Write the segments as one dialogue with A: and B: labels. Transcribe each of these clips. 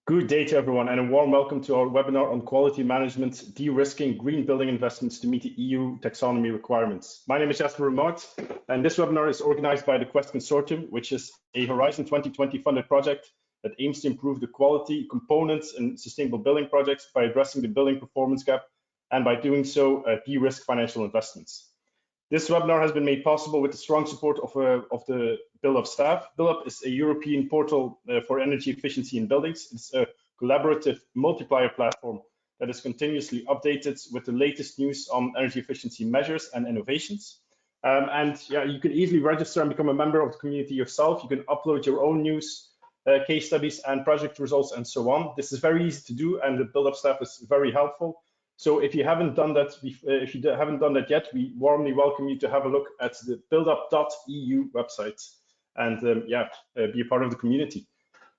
A: Good day to everyone, and a warm welcome to our webinar on quality management, de-risking green building investments to meet the EU taxonomy requirements. My name is Jasper Remart, and this webinar is organized by the Quest Consortium, which is a Horizon 2020 funded project that aims to improve the quality, components, and sustainable building projects by addressing the building performance gap, and by doing so, de-risk financial investments. This webinar has been made possible with the strong support of the Build Up staff. Build Up is a European portal for energy efficiency in buildings. It's a collaborative multiplier platform that is continuously updated with the latest news on energy efficiency measures and innovations. You can easily register and become a member of the community yourself. You can upload your own news, case studies, and project results, and so on. This is very easy to do, and the Build Up staff is very helpful. So if you haven't done that, yet, we warmly welcome you to have a look at the buildup.eu website and be a part of the community.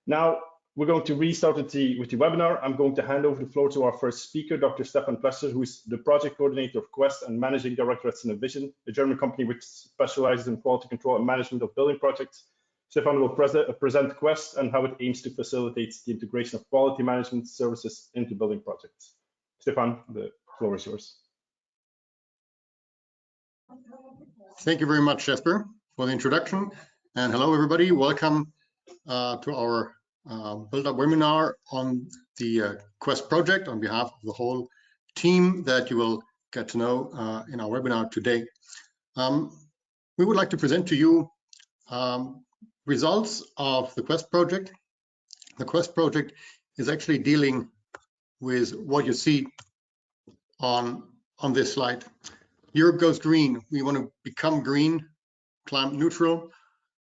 A: Now we're going to restart with the webinar. I'm going to hand over the floor to our first speaker, Dr. Stefan Plesser, who is the project coordinator of Quest and managing director at Vision, a German company which specializes in quality control and management of building projects. Stefan will present Quest and how it aims to facilitate the integration of quality management services into building projects. Stefan, the floor is yours.
B: Thank you very much, Jasper, for the introduction. And hello, everybody. Welcome to our Build Up webinar on the Quest project on behalf of the whole team that you will get to know in our webinar today. We would like to present to you results of the Quest project. The Quest project is actually dealing with what you see on this slide. Europe goes green. We want to become green, climate neutral.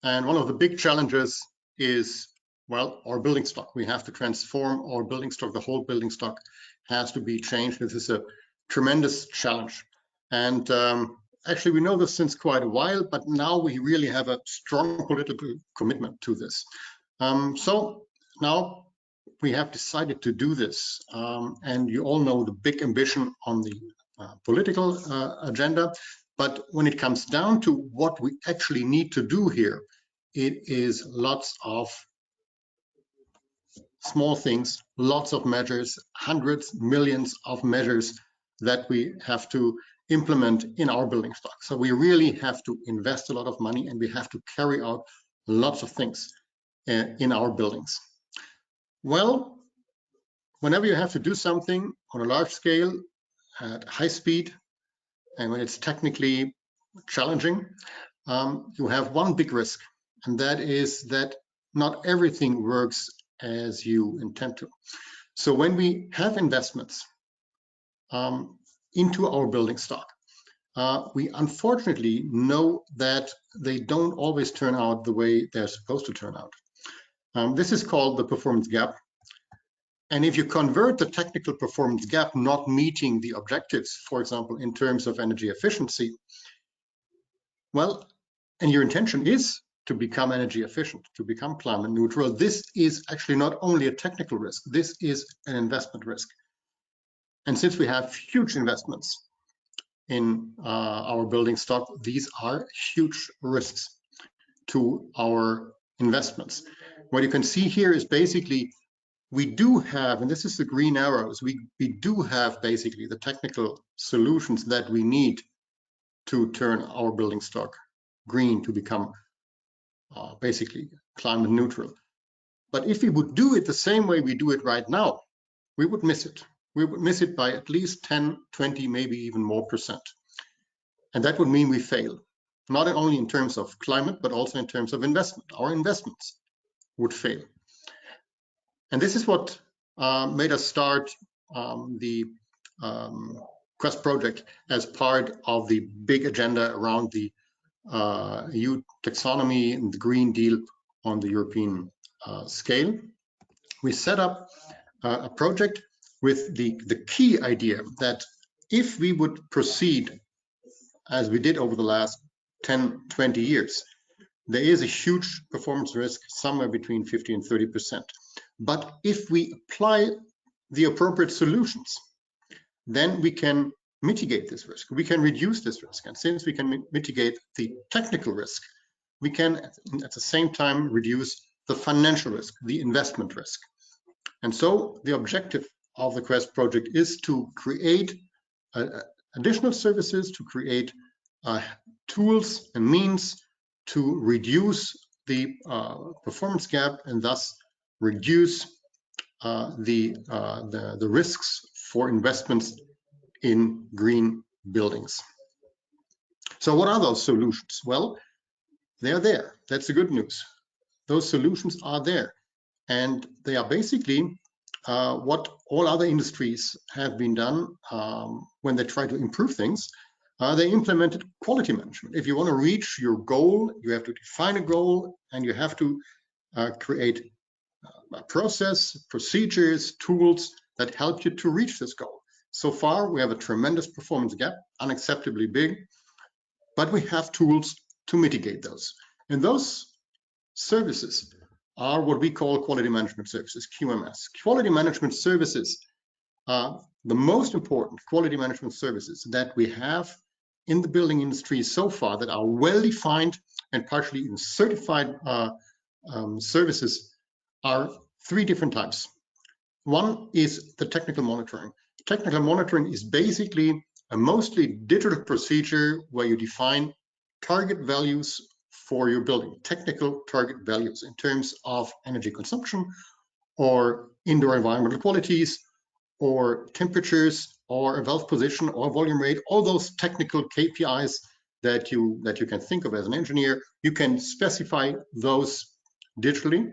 B: And one of the big challenges is, well, our building stock. We have to transform our building stock. The whole building stock has to be changed. This is a tremendous challenge. And actually, we know this since quite a while, but now we really have a strong political commitment to this. So now we have decided to do this, and you all know the big ambition on the political agenda, but when it comes down to what we actually need to do here, it is lots of small things, lots of measures, hundreds, millions of measures that we have to implement in our building stock. So we really have to invest a lot of money, and we have to carry out lots of things in our buildings. Well, whenever you have to do something on a large scale at high speed, and when it's technically challenging, you have one big risk, and that is that not everything works as you intend to. So when we have investments into our building stock, we unfortunately know that they don't always turn out the way they're supposed to turn out. This is called the performance gap. And if you convert the technical performance gap not meeting the objectives, for example, in terms of energy efficiency, well, and your intention is to become energy efficient, to become climate neutral, this is actually not only a technical risk, this is an investment risk. And since we have huge investments in our building stock, these are huge risks to our investments. What you can see here is basically we do have, and this is the green arrows, we do have basically the technical solutions that we need to turn our building stock green, to become basically climate neutral. But if we would do it the same way we do it right now, we would miss it. We would miss it by at least 10, 20, maybe even more %. And that would mean we fail, not only in terms of climate, but also in terms of investment. Our investments would fail. And this is what made us start the Quest project as part of the big agenda around the EU taxonomy and the Green Deal on the European scale. We set up a project with the key idea that if we would proceed as we did over the last 10, 20 years, there is a huge performance risk, somewhere between 50 and 30%. But if we apply the appropriate solutions, then we can mitigate this risk. We can reduce this risk. And since we can mitigate the technical risk, we can at the same time reduce the financial risk, the investment risk. And so the objective of the Quest project is to create additional services, to create tools and means to reduce the performance gap and thus reduce the risks for investments in green buildings. So what are those solutions? Well, they're there. That's the good news. Those solutions are there. And they are basically what all other industries have been done when they try to improve things. They implemented quality management. If you want to reach your goal, you have to define a goal and you have to create a process, procedures, tools that help you to reach this goal. So far, we have a tremendous performance gap, unacceptably big, but we have tools to mitigate those. And those services are what we call quality management services, QMS. Quality management services are the most important quality management services that we have in the building industry so far that are well defined and partially even certified services are three different types. One is the technical monitoring. Technical monitoring is basically a mostly digital procedure where you define target values for your building, technical target values in terms of energy consumption or indoor environmental qualities or temperatures or a valve position or volume rate, all those technical KPIs that you can think of as an engineer. You can specify those digitally.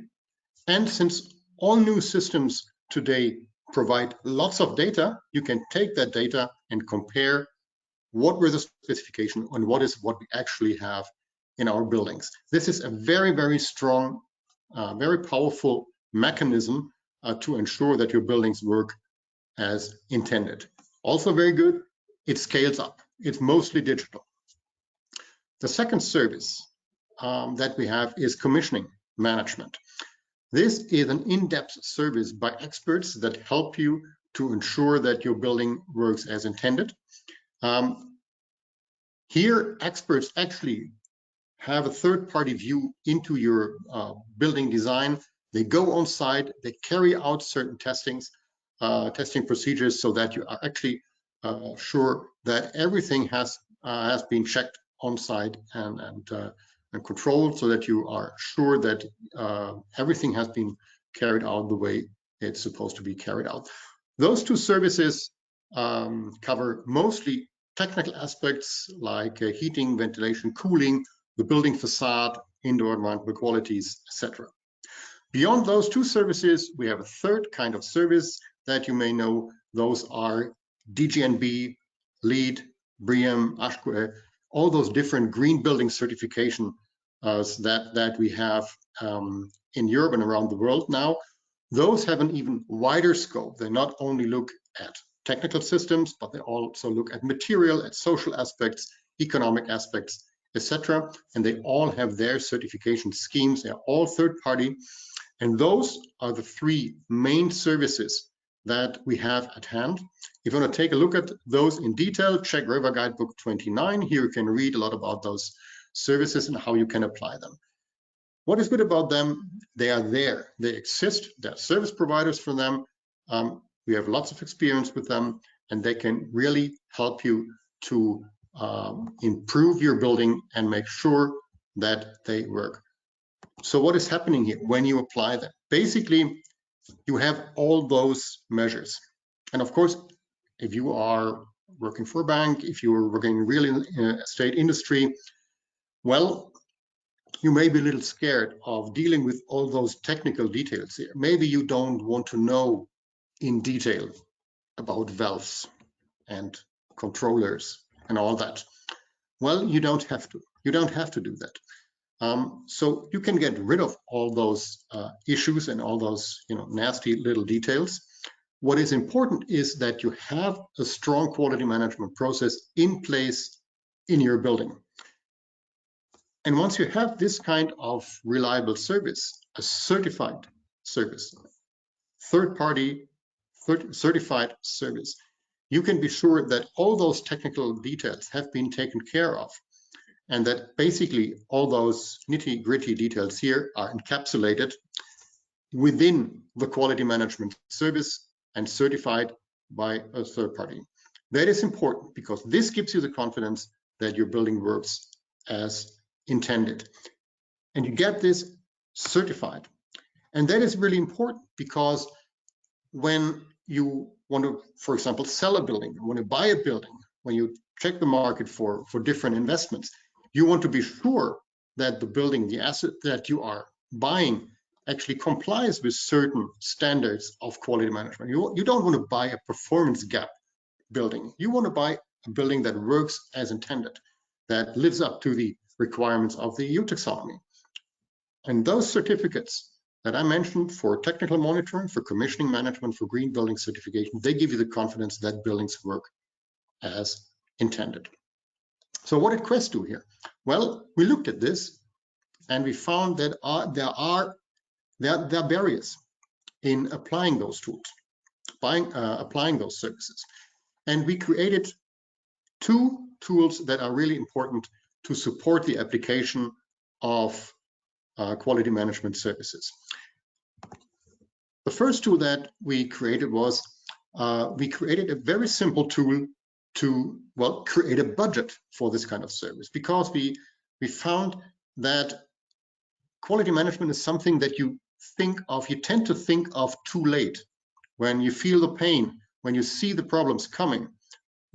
B: And since all new systems today provide lots of data, you can take that data and compare what were the specifications and what we actually have in our buildings. This is a very, very strong, very powerful mechanism to ensure that your buildings work as intended. Also very good, it scales up. It's mostly digital. The second service that we have is commissioning management. This is an in-depth service by experts that help you to ensure that your building works as intended. Here, experts actually have a third-party view into your building design. They go on site, they carry out certain testing procedures so that you are actually sure that everything has been checked on site and controlled, so that you are sure that everything has been carried out the way it's supposed to be carried out. Those two services cover mostly technical aspects like heating, ventilation, cooling, the building facade, indoor environmental qualities, etc. Beyond those two services, we have a third kind of service that you may know. Those are DGNB, LEED, BREEAM, ASHRAE, all those different green building certification that we have in Europe and around the world now. Those have an even wider scope. They not only look at technical systems, but they also look at material, at social aspects, economic aspects, etc. And they all have their certification schemes. They're all third party. And those are the three main services that we have at hand. If you want to take a look at those in detail, check River Guidebook 29. Here you can read a lot about those services and how you can apply them. What is good about them? They are there. They exist. There are service providers for them. We have lots of experience with them, and they can really help you to improve your building and make sure that they work. So what is happening here when you apply them? Basically, you have all those measures. And of course, if you are working for a bank, if you are working really in a estate industry, well, you may be a little scared of dealing with all those technical details here. Maybe you don't want to know in detail about valves and controllers and all that. Well, you don't have to. You don't have to do that. So you can get rid of all those issues and all those nasty little details. What is important is that you have a strong quality management process in place in your building. And once you have this kind of reliable service, a certified service, third-party certified service, you can be sure that all those technical details have been taken care of, and that basically all those nitty-gritty details here are encapsulated within the quality management service and certified by a third party. That is important because this gives you the confidence that your building works as intended. And you get this certified. And that is really important because when you want to, for example, sell a building, when you buy a building, when you check the market for different investments, you want to be sure that the building, the asset that you are buying actually complies with certain standards of quality management. You don't want to buy a performance gap building. You want to buy a building that works as intended, that lives up to the requirements of the EU taxonomy. And those certificates that I mentioned for technical monitoring, for commissioning management, for green building certification, they give you the confidence that buildings work as intended. So what did Quest do here? Well, we looked at this and we found that there are barriers in applying those tools, applying those services. And we created two tools that are really important to support the application of quality management services. The first tool that we created was we created a very simple tool to, well, create a budget for this kind of service, because we found that quality management is something that you tend to think of too late. When you feel the pain, when you see the problems coming,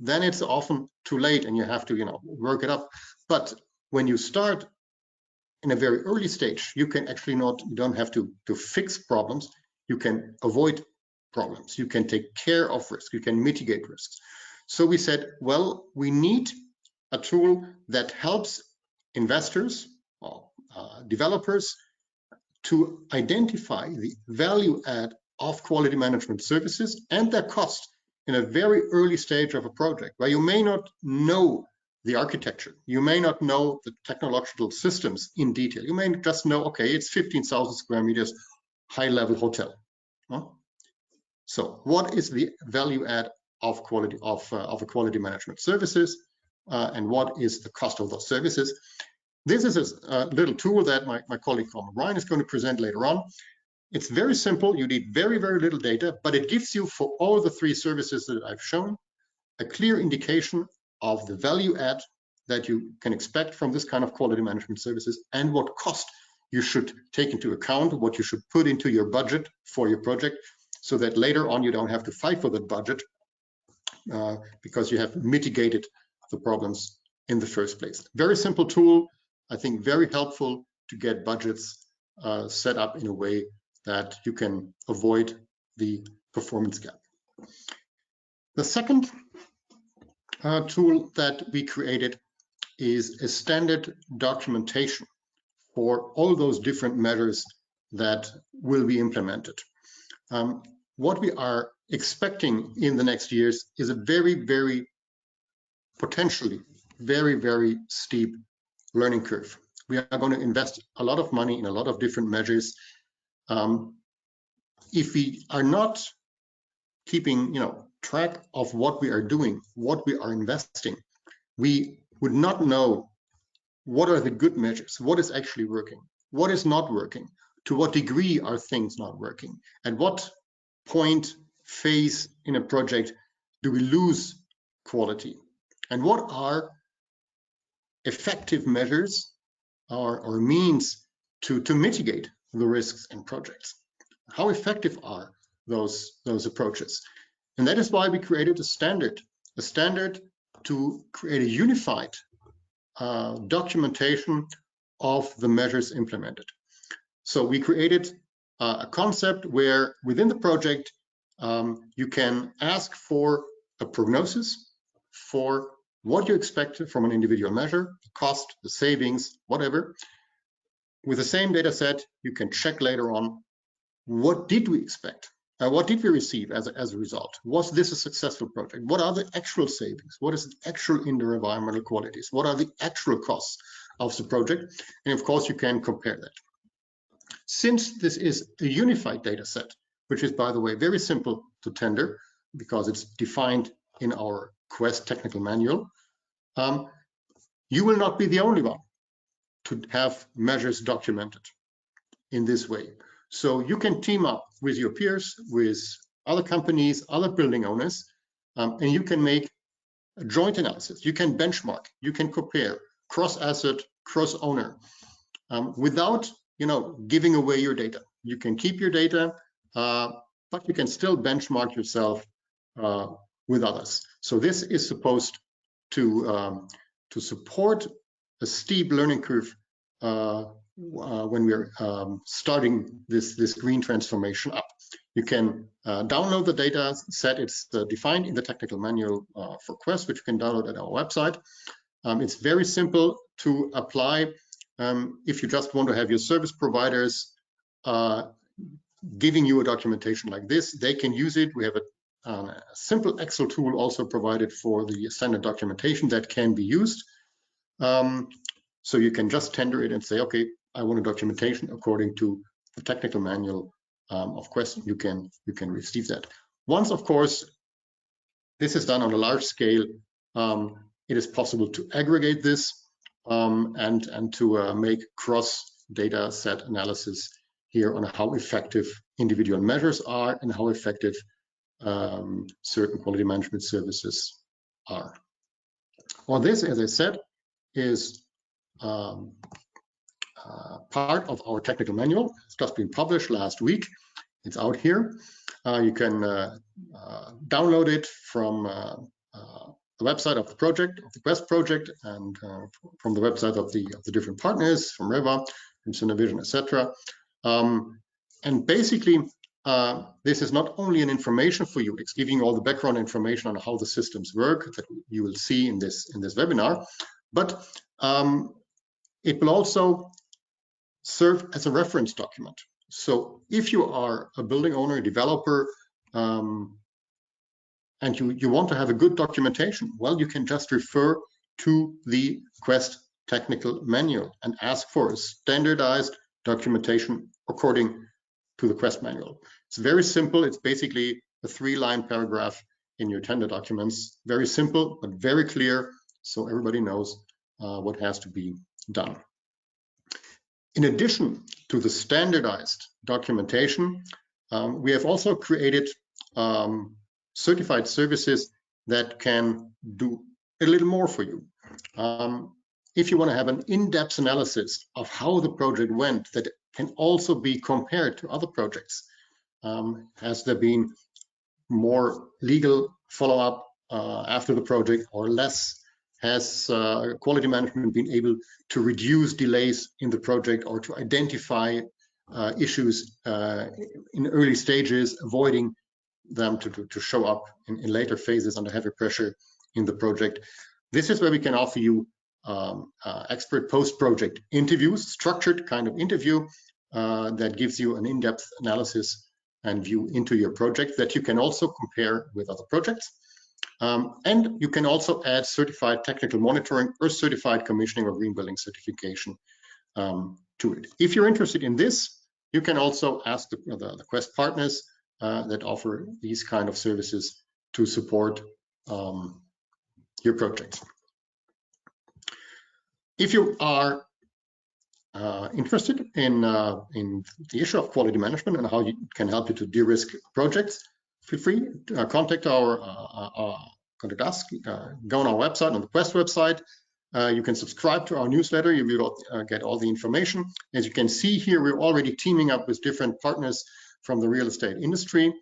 B: then it's often too late and you have to, work it up. But when you start in a very early stage, you can actually you don't have to fix problems. You can avoid problems. You can take care of risk. You can mitigate risks. So we said, well, we need a tool that helps investors or developers to identify the value add of quality management services and their cost in a very early stage of a project, where you may not know the architecture, you may not know the technological systems in detail. You may just know, okay, it's 15,000 square meters, high-level hotel. So what is the value add of a quality management services, and what is the cost of those services? This is a little tool that my colleague Ryan is going to present later on. It's very simple. You need very, very little data, but it gives you, for all the three services that I've shown, a clear indication of the value add that you can expect from this kind of quality management services and what cost you should take into account, what you should put into your budget for your project, so that later on you don't have to fight for that budget because you have mitigated the problems in the first place. Very simple tool, I think very helpful to get budgets set up in a way that you can avoid the performance gap. The second tool that we created is a standard documentation for all those different measures that will be implemented. What we are expecting in the next years is a very, potentially very steep learning curve. We are going to invest a lot of money in a lot of different measures. If we are not keeping, track of what we are doing, what we are investing, we would not know what are the good measures, what is actually working, what is not working, to what degree are things not working, at what point, phase in a project do we lose quality, and what are effective measures or means to mitigate the risks in projects. How effective are those approaches? And that is why we created a standard to create a unified documentation of the measures implemented. So we created a concept where within the project you can ask for a prognosis for what you expect from an individual measure, the cost, the savings, whatever. With the same data set, you can check later on, what did we expect? What did we receive as a result? Was this a successful project? What are the actual savings? What is the actual indoor environmental qualities? What are the actual costs of the project? And of course, you can compare that. Since this is a unified data set, which is, by the way, very simple to tender because it's defined in our Quest technical manual, you will not be the only one to have measures documented in this way. So you can team up with your peers, with other companies, other building owners, and you can make a joint analysis. You can benchmark, you can compare cross-asset, cross-owner, without giving away your data. You can keep your data, but you can still benchmark yourself with others. So this is supposed to support a steep learning curve when we're starting this green transformation up. You can download the data set. It's defined in the technical manual for Quest, which you can download at our website. It's very simple to apply. If you just want to have your service providers giving you a documentation like this, they can use it. We have a simple Excel tool also provided for the standard documentation that can be used. So you can just tender it and say, okay, I want a documentation according to the technical manual of Quest. You can receive that. Once, of course, this is done on a large scale, it is possible to aggregate this and to make cross data set analysis here on how effective individual measures are and how effective certain quality management services are. All this, as I said, is part of our technical manual. It's just been published last week. It's out here. You can download it from the website of the project, of the Quest project, and from the website of the different partners, from Reva, from Synavision, etc. And basically, this is not only an information for you, it's giving you all the background information on how the systems work that you will see in this webinar, but it will also serve as a reference document. So if you are a building owner, a developer, and you want to have a good documentation, well, you can just refer to the Quest technical manual and ask for a standardized documentation according to the Quest manual. It's very simple. It's basically a 3-line paragraph in your tender documents. Very simple, but very clear, so everybody knows what has to be done. In addition to the standardized documentation, we have also created certified services that can do a little more for you. If you want to have an in-depth analysis of how the project went, that can also be compared to other projects. Has there been more legal follow-up after the project or less? Has quality management been able to reduce delays in the project or to identify issues in early stages, avoiding them to show up in later phases under heavy pressure in the project? This is where we can offer you expert post-project interviews, structured kind of interview that gives you an in-depth analysis and view into your project that you can also compare with other projects. And you can also add certified technical monitoring or certified commissioning or green building certification to it. If you're interested in this, you can also ask the Quest partners that offer these kind of services to support your project. If you are interested in the issue of quality management and how it can help you to de-risk projects, feel free to contact us. Go on our website, on the Quest website. You can subscribe to our newsletter. You will get all the information. As you can see here, we're already teaming up with different partners from the real estate industry.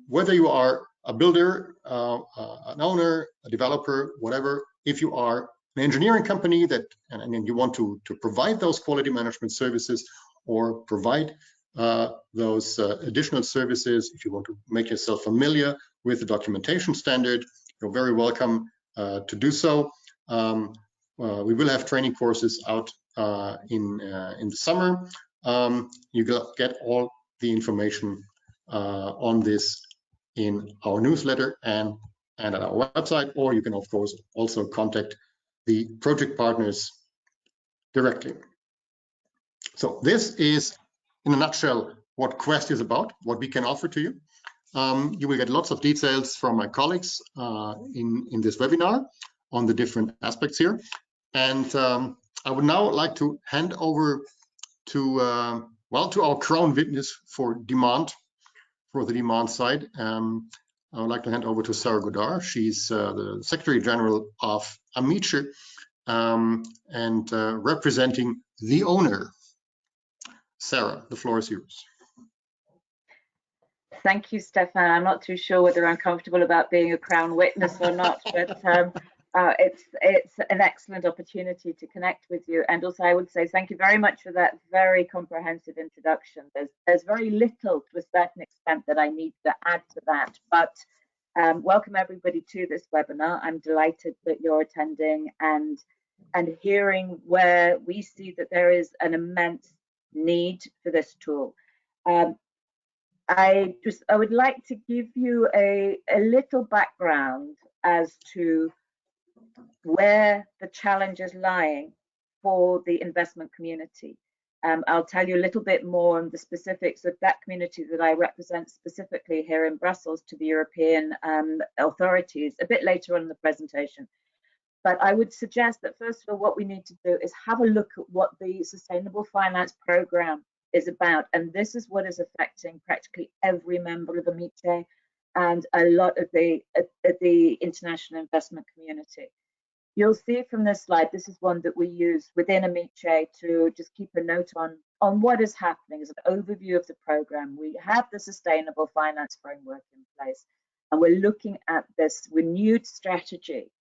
B: Whether you are a builder, an owner, a developer, whatever, if you are an engineering company and you want to provide those quality management services or provide those additional services, if you want to make yourself familiar with the documentation standard, you're very welcome to do so. We will have training courses out in the summer. You get all the information on this in our newsletter and at our website, or you can of course also contact the project partners directly. So this is in a nutshell what Quest is about, what we can offer to you. You will get lots of details from my colleagues in this webinar on the different aspects here. And I would now like to hand over to Well, to our crown witness for demand, for the demand side, I would like to hand over to Sarah Godard. She's the Secretary General of Amice and representing the owner. Sarah, the floor is yours.
C: Thank you, Stefan. I'm not too sure whether I'm comfortable about being a crown witness or not, but it's an excellent opportunity to connect with you. And also, I would say thank you very much for that very comprehensive introduction. There's very little, to a certain extent, that I need to add to that. But welcome everybody to this webinar. I'm delighted that you're attending and hearing where we see that there is an immense need for this tool. I would like to give you a little background as to where the challenge is lying for the investment community. I'll tell you a little bit more on the specifics of that community that I represent specifically here in Brussels to the European authorities a bit later on in the presentation. But I would suggest that first of all, what we need to do is have a look at what the Sustainable Finance Programme is about, and this is what is affecting practically every member of Amice and a lot of the international investment community. You'll see from this slide, this is one that we use within Amice to just keep a note on what is happening as an overview of the program. We have the Sustainable Finance Framework in place, and we're looking at this renewed strategy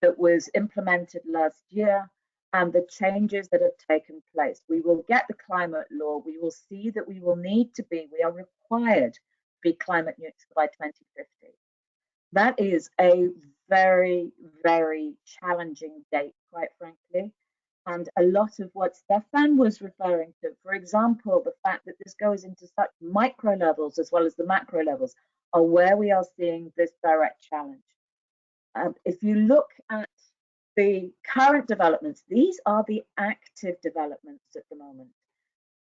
C: that was implemented last year and the changes that have taken place. We will get the climate law. We will see that we are required to be climate neutral by 2050. That is a very, very challenging date, quite frankly. And a lot of what Stefan was referring to, for example, the fact that this goes into such micro levels as well as the macro levels, are where we are seeing this direct challenge. If you look at the current developments, these are the active developments at the moment.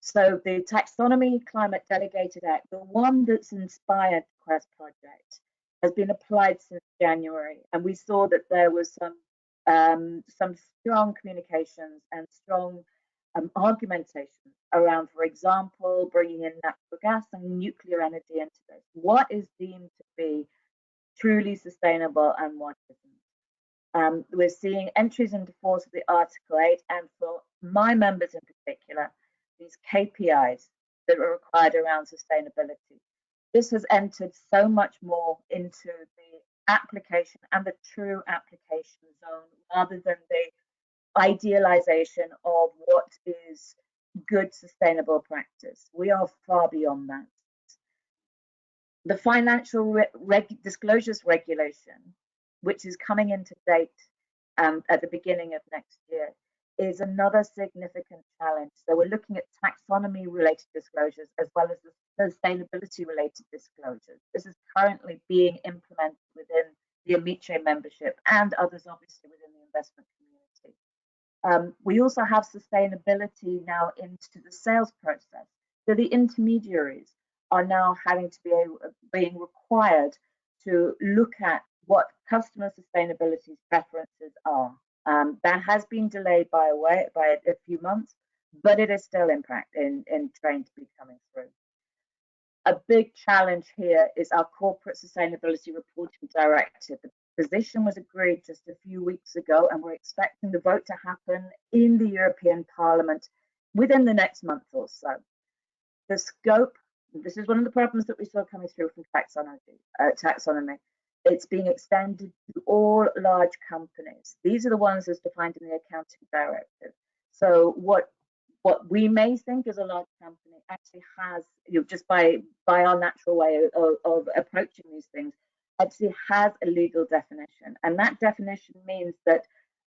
C: So the Taxonomy Climate Delegated Act, the one that's inspired the Quest project, has been applied since January, and we saw that there was some strong communications and strong argumentation around, for example, bringing in natural gas and nuclear energy into this. What is deemed to be truly sustainable and what isn't? We're seeing entries into force of the Article 8, and for my members in particular, these KPIs that are required around sustainability. This has entered so much more into the application and the true application zone rather than the idealization of what is good sustainable practice. We are far beyond that. The Financial Disclosures Regulation, which is coming into date at the beginning of next year, is another significant challenge. So we're looking at taxonomy-related disclosures as well as the sustainability-related disclosures. This is currently being implemented within the Amice membership and others obviously within the investment community. We also have sustainability now into the sales process. So the intermediaries are now having to being required to look at what customer sustainability preferences are. That has been delayed by a few months, but it is still in train to be coming through. A big challenge here is our Corporate Sustainability Reporting Directive. The position was agreed just a few weeks ago, and we're expecting the vote to happen in the European Parliament within the next month or so. The scope, this is one of the problems that we saw coming through from taxonomy. It's being extended to all large companies. These are the ones as defined in the accounting directive. So what we may think is a large company actually has, just by our natural way of approaching these things, actually has a legal definition. And that definition means that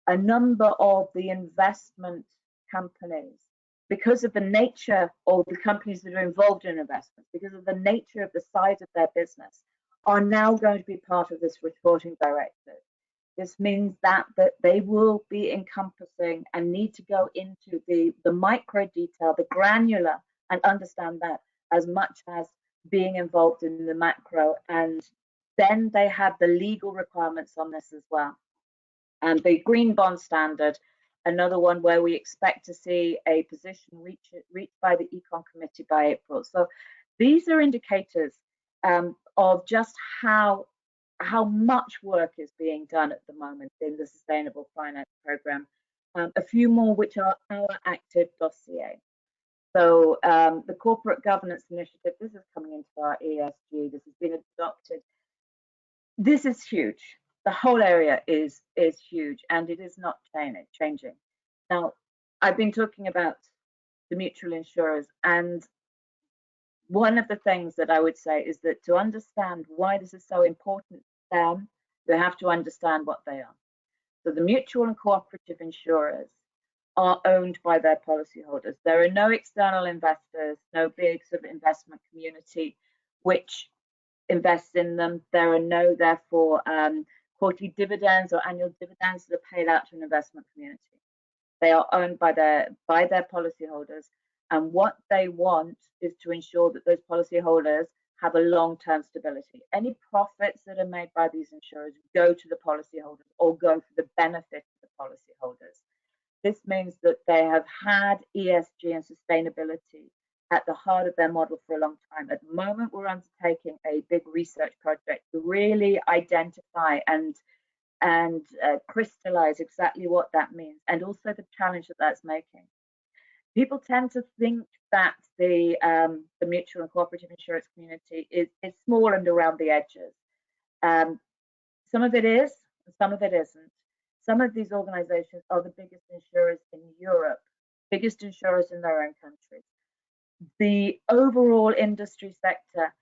C: a number of the investment companies, because of the nature of the companies that are involved in investments, because of the nature of the size of their business, are now going to be part of this reporting directive. This means that they will be encompassing and need to go into the micro detail, the granular, and understand that as much as being involved in the macro. And then they have the legal requirements on this as well. And the green bond standard another one where we expect to see a position reached by the Econ Committee by April. So these are indicators of just how much work is being done at the moment in the Sustainable Finance Programme. A few more which are our active dossier. So the Corporate Governance Initiative, this is coming into our ESG, this has been adopted. This is huge. The whole area is huge, and it is not changing. Now, I've been talking about the mutual insurers, and one of the things that I would say is that to understand why this is so important to them, you have to understand what they are. So the mutual and cooperative insurers are owned by their policyholders. There are no external investors, no big sort of investment community which invests in them. There are no, therefore, quarterly dividends or annual dividends that are paid out to an investment community. They are owned by their policyholders, and what they want is to ensure that those policyholders have a long-term stability. Any profits that are made by these insurers go to the policyholders or go for the benefit of the policyholders. This means that they have had ESG and sustainability at the heart of their model for a long time. At the moment, we're undertaking a big research project to really identify and crystallize exactly what that means, and also the challenge that that's making. People tend to think that the mutual and cooperative insurance community is small and around the edges. Some of it is, and some of it isn't. Some of these organizations are the biggest insurers in Europe, biggest insurers in their own countries. The overall industry sector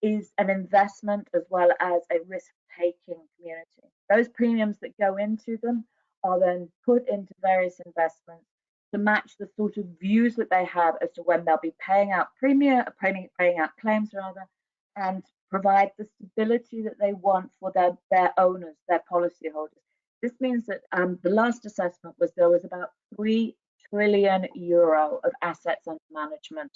C: is an investment as well as a risk-taking community. Those premiums that go into them are then put into various investments to match the sort of views that they have as to when they'll be paying out paying out claims rather, and provide the stability that they want for their owners, their policyholders. This means that the last assessment was there was about €3 trillion of assets under management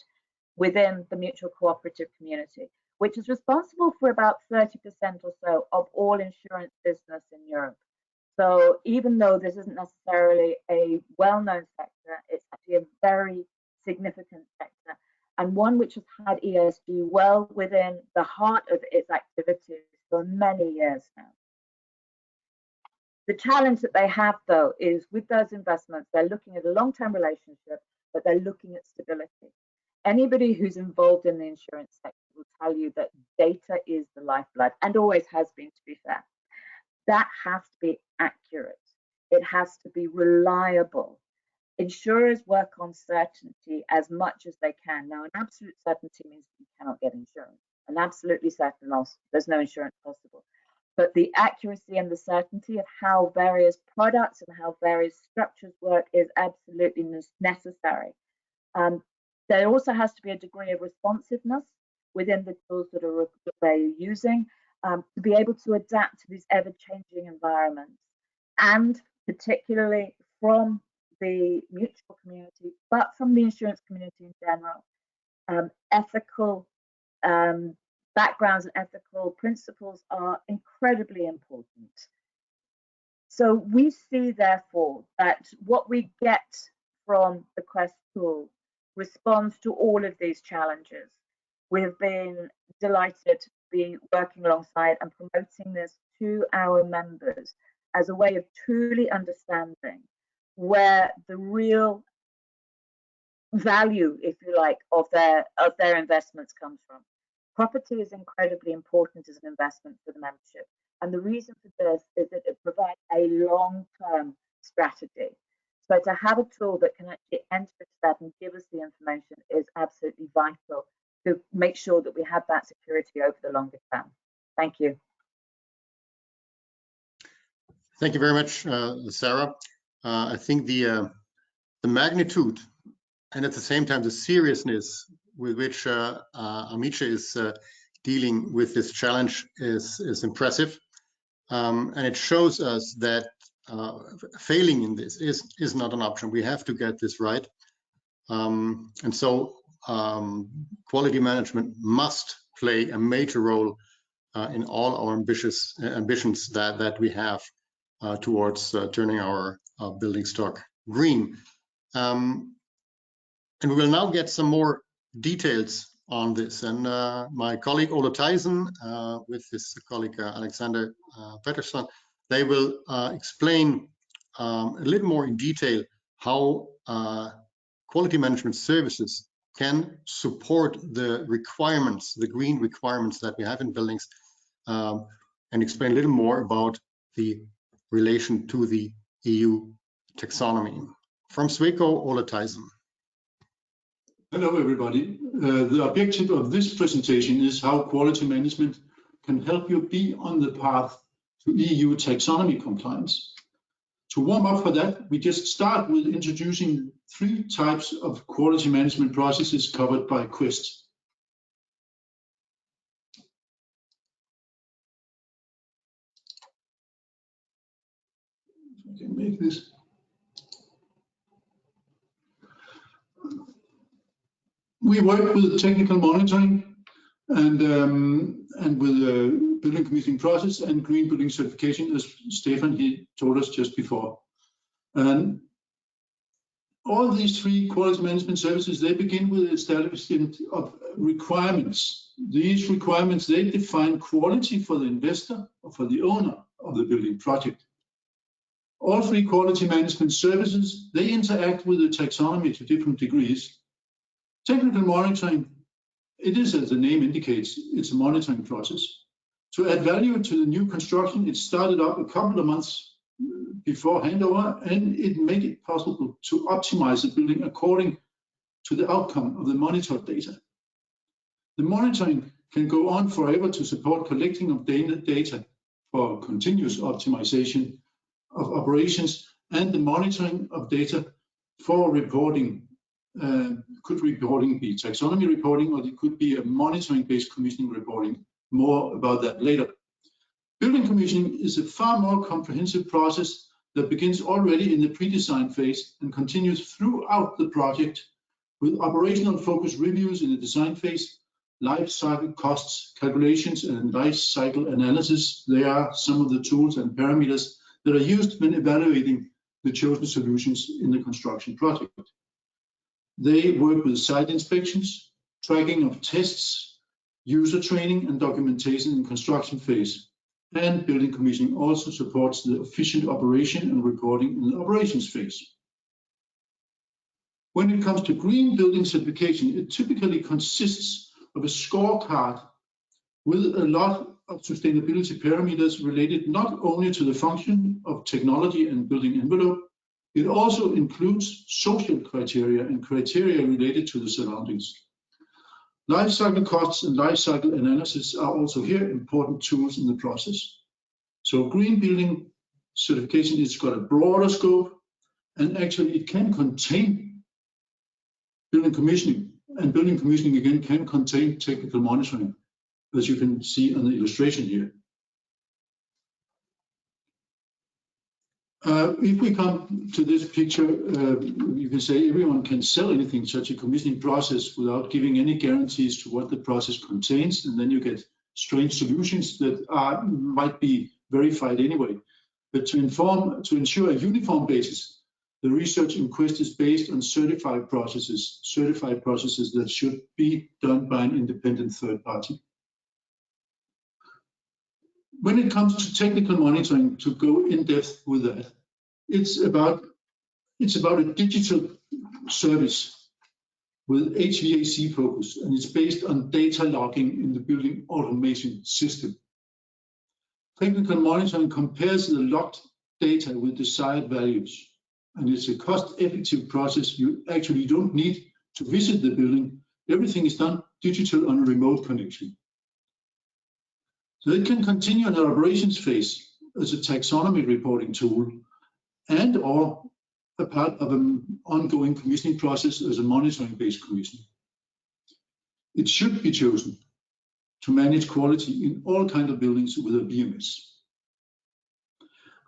C: within the mutual cooperative community, which is responsible for about 30% or so of all insurance business in Europe. So even though this isn't necessarily a well-known sector, it's actually a very significant sector, and one which has had ESG well within the heart of its activities for many years now. The challenge that they have, though, is with those investments, they're looking at a long-term relationship, but they're looking at stability. Anybody who's involved in the insurance sector will tell you that data is the lifeblood, and always has been, to be fair. That has to be accurate. It has to be reliable. Insurers work on certainty as much as they can. Now, an absolute certainty means you cannot get insurance. An absolutely certain loss, there's no insurance possible. But the accuracy and the certainty of how various products and how various structures work is absolutely necessary. There also has to be a degree of responsiveness within the tools that they're using to be able to adapt to these ever-changing environments, and particularly from the mutual community, but from the insurance community in general. Ethical backgrounds and ethical principles are incredibly important. So we see, therefore, that what we get from the Quest tool responds to all of these challenges. We have been delighted to be working alongside and promoting this to our members as a way of truly understanding where the real value, if you like, of their investments comes from. Property is incredibly important as an investment for the membership. And the reason for this is that it provides a long-term strategy. So to have a tool that can actually enter that and give us the information is absolutely vital to make sure that we have that security over the longer term. Thank you.
B: Thank you very much, Sarah. I think the magnitude and at the same time the seriousness with which Amice is dealing with this challenge is impressive, and it shows us that failing in this is not an option. We have to get this right, and so quality management must play a major role in all our ambitions that we have towards turning our building stock green. And we will now get some more details on this. And my colleague Ole Thijssen with his colleague Alexander Pettersson, they will explain a little more in detail how quality management services can support the requirements, the green requirements that we have in buildings, and explain a little more about the relation to the EU taxonomy. From Sweco, Ole Thijssen.
D: Hello, everybody. The objective of this presentation is how quality management can help you be on the path to EU taxonomy compliance. To warm up for that, we just start with introducing 3 types of quality management processes covered by Quest. If I can make this. We work with technical monitoring and with building commissioning process and green building certification, as Stefan told us just before. And all these 3 quality management services, they begin with establishment of requirements. These requirements, they define quality for the investor or for the owner of the building project. All 3 quality management services, they interact with the taxonomy to different degrees. Technical monitoring, it is, as the name indicates, it's a monitoring process. To add value to the new construction, it started up a couple of months before handover, and it made it possible to optimize the building according to the outcome of the monitored data. The monitoring can go on forever to support collecting of data for continuous optimization of operations and the monitoring of data for reporting. Could reporting be taxonomy reporting, or it could be a monitoring-based commissioning reporting. More about that later. Building commissioning is a far more comprehensive process that begins already in the pre-design phase and continues throughout the project with operational focus reviews in the design phase, life cycle costs calculations, and life cycle analysis. They are some of the tools and parameters that are used when evaluating the chosen solutions in the construction project. They work with site inspections, tracking of tests, user training, and documentation in construction phase. And building commissioning also supports the efficient operation and reporting in the operations phase. When it comes to green building certification, it typically consists of a scorecard with a lot of sustainability parameters related not only to the function of technology and building envelope, it also includes social criteria and criteria related to the surroundings. Life cycle costs and life cycle analysis are also here important tools in the process. So green building certification has got a broader scope, and actually it can contain building commissioning, and building commissioning again can contain technical monitoring, as you can see on the illustration here. If we come to this picture, you can say everyone can sell anything such a commissioning process without giving any guarantees to what the process contains, and then you get strange solutions that might be verified anyway. But to ensure a uniform basis, the research in Quest is based on certified processes that should be done by an independent third party. When it comes to technical monitoring, to go in depth with that, it's about a digital service with HVAC focus, and it's based on data logging in the building automation system. Technical monitoring compares the logged data with desired values, and it's a cost-effective process. You actually don't need to visit the building. Everything is done digital on a remote connection. So it can continue in the operations phase as a taxonomy reporting tool and or a part of an ongoing commissioning process as a monitoring-based commissioning. It should be chosen to manage quality in all kinds of buildings with a BMS.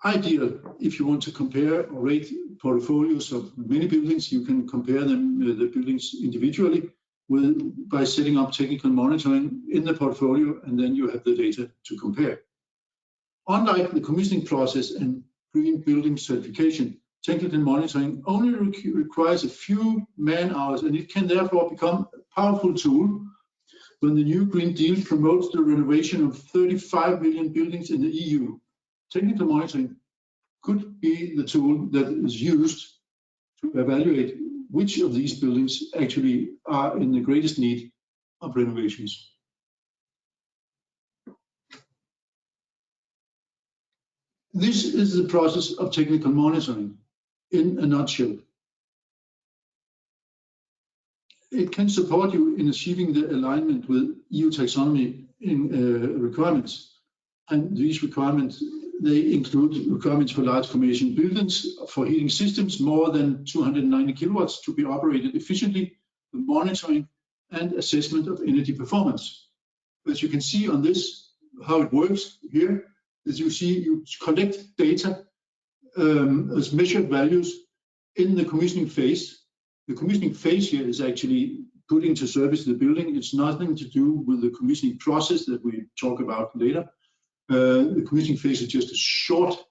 D: Ideal, if you want to compare or rate portfolios of many buildings, you can compare them, the buildings individually, by setting up technical monitoring in the portfolio, and then you have the data to compare. Unlike the commissioning process and green building certification, technical monitoring only requires a few man-hours, and it can therefore become a powerful tool when the new Green Deal promotes the renovation of 35 million buildings in the EU. Technical monitoring could be the tool that is used to evaluate which of these buildings actually are in the greatest need of renovations. This is the process of technical monitoring in a nutshell. It can support you in achieving the alignment with EU taxonomy in requirements. And these requirements, they include requirements for large commercial buildings, for heating systems more than 290 kilowatts to be operated efficiently, the monitoring and assessment of energy performance. As you can see on this, how it works here, as you see, you collect data as measured values in the commissioning phase. The commissioning phase here is actually putting into service the building. It's nothing to do with the commissioning process that we talk about later. The commissioning phase is just a short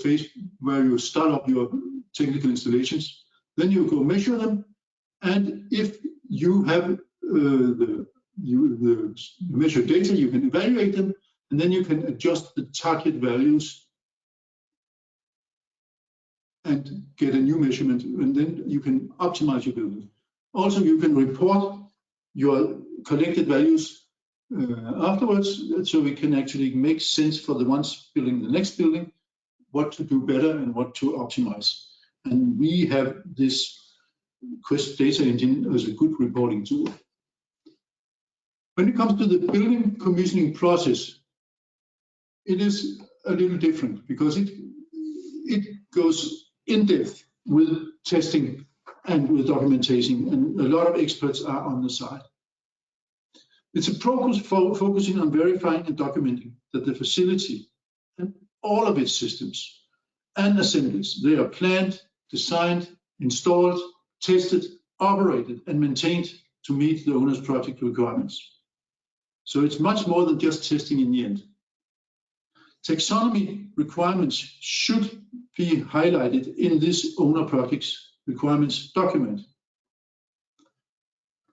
D: phase where you start up your technical installations. Then you go measure them, and if you have the measured data, you can evaluate them, and then you can adjust the target values and get a new measurement, and then you can optimize your building. Also, you can report your collected values afterwards, so it can actually make sense for the ones building the next building, what to do better and what to optimize. And we have this Quest data engine as a good reporting tool. When it comes to the building commissioning process, it is a little different because it goes in depth with testing and with documentation, and a lot of experts are on the side. It's a process focusing on verifying and documenting that the facility and all of its systems and assemblies, they are planned, designed, installed, tested, operated, and maintained to meet the owner's project requirements. So it's much more than just testing in the end. Taxonomy requirements should be highlighted in this owner project's requirements document.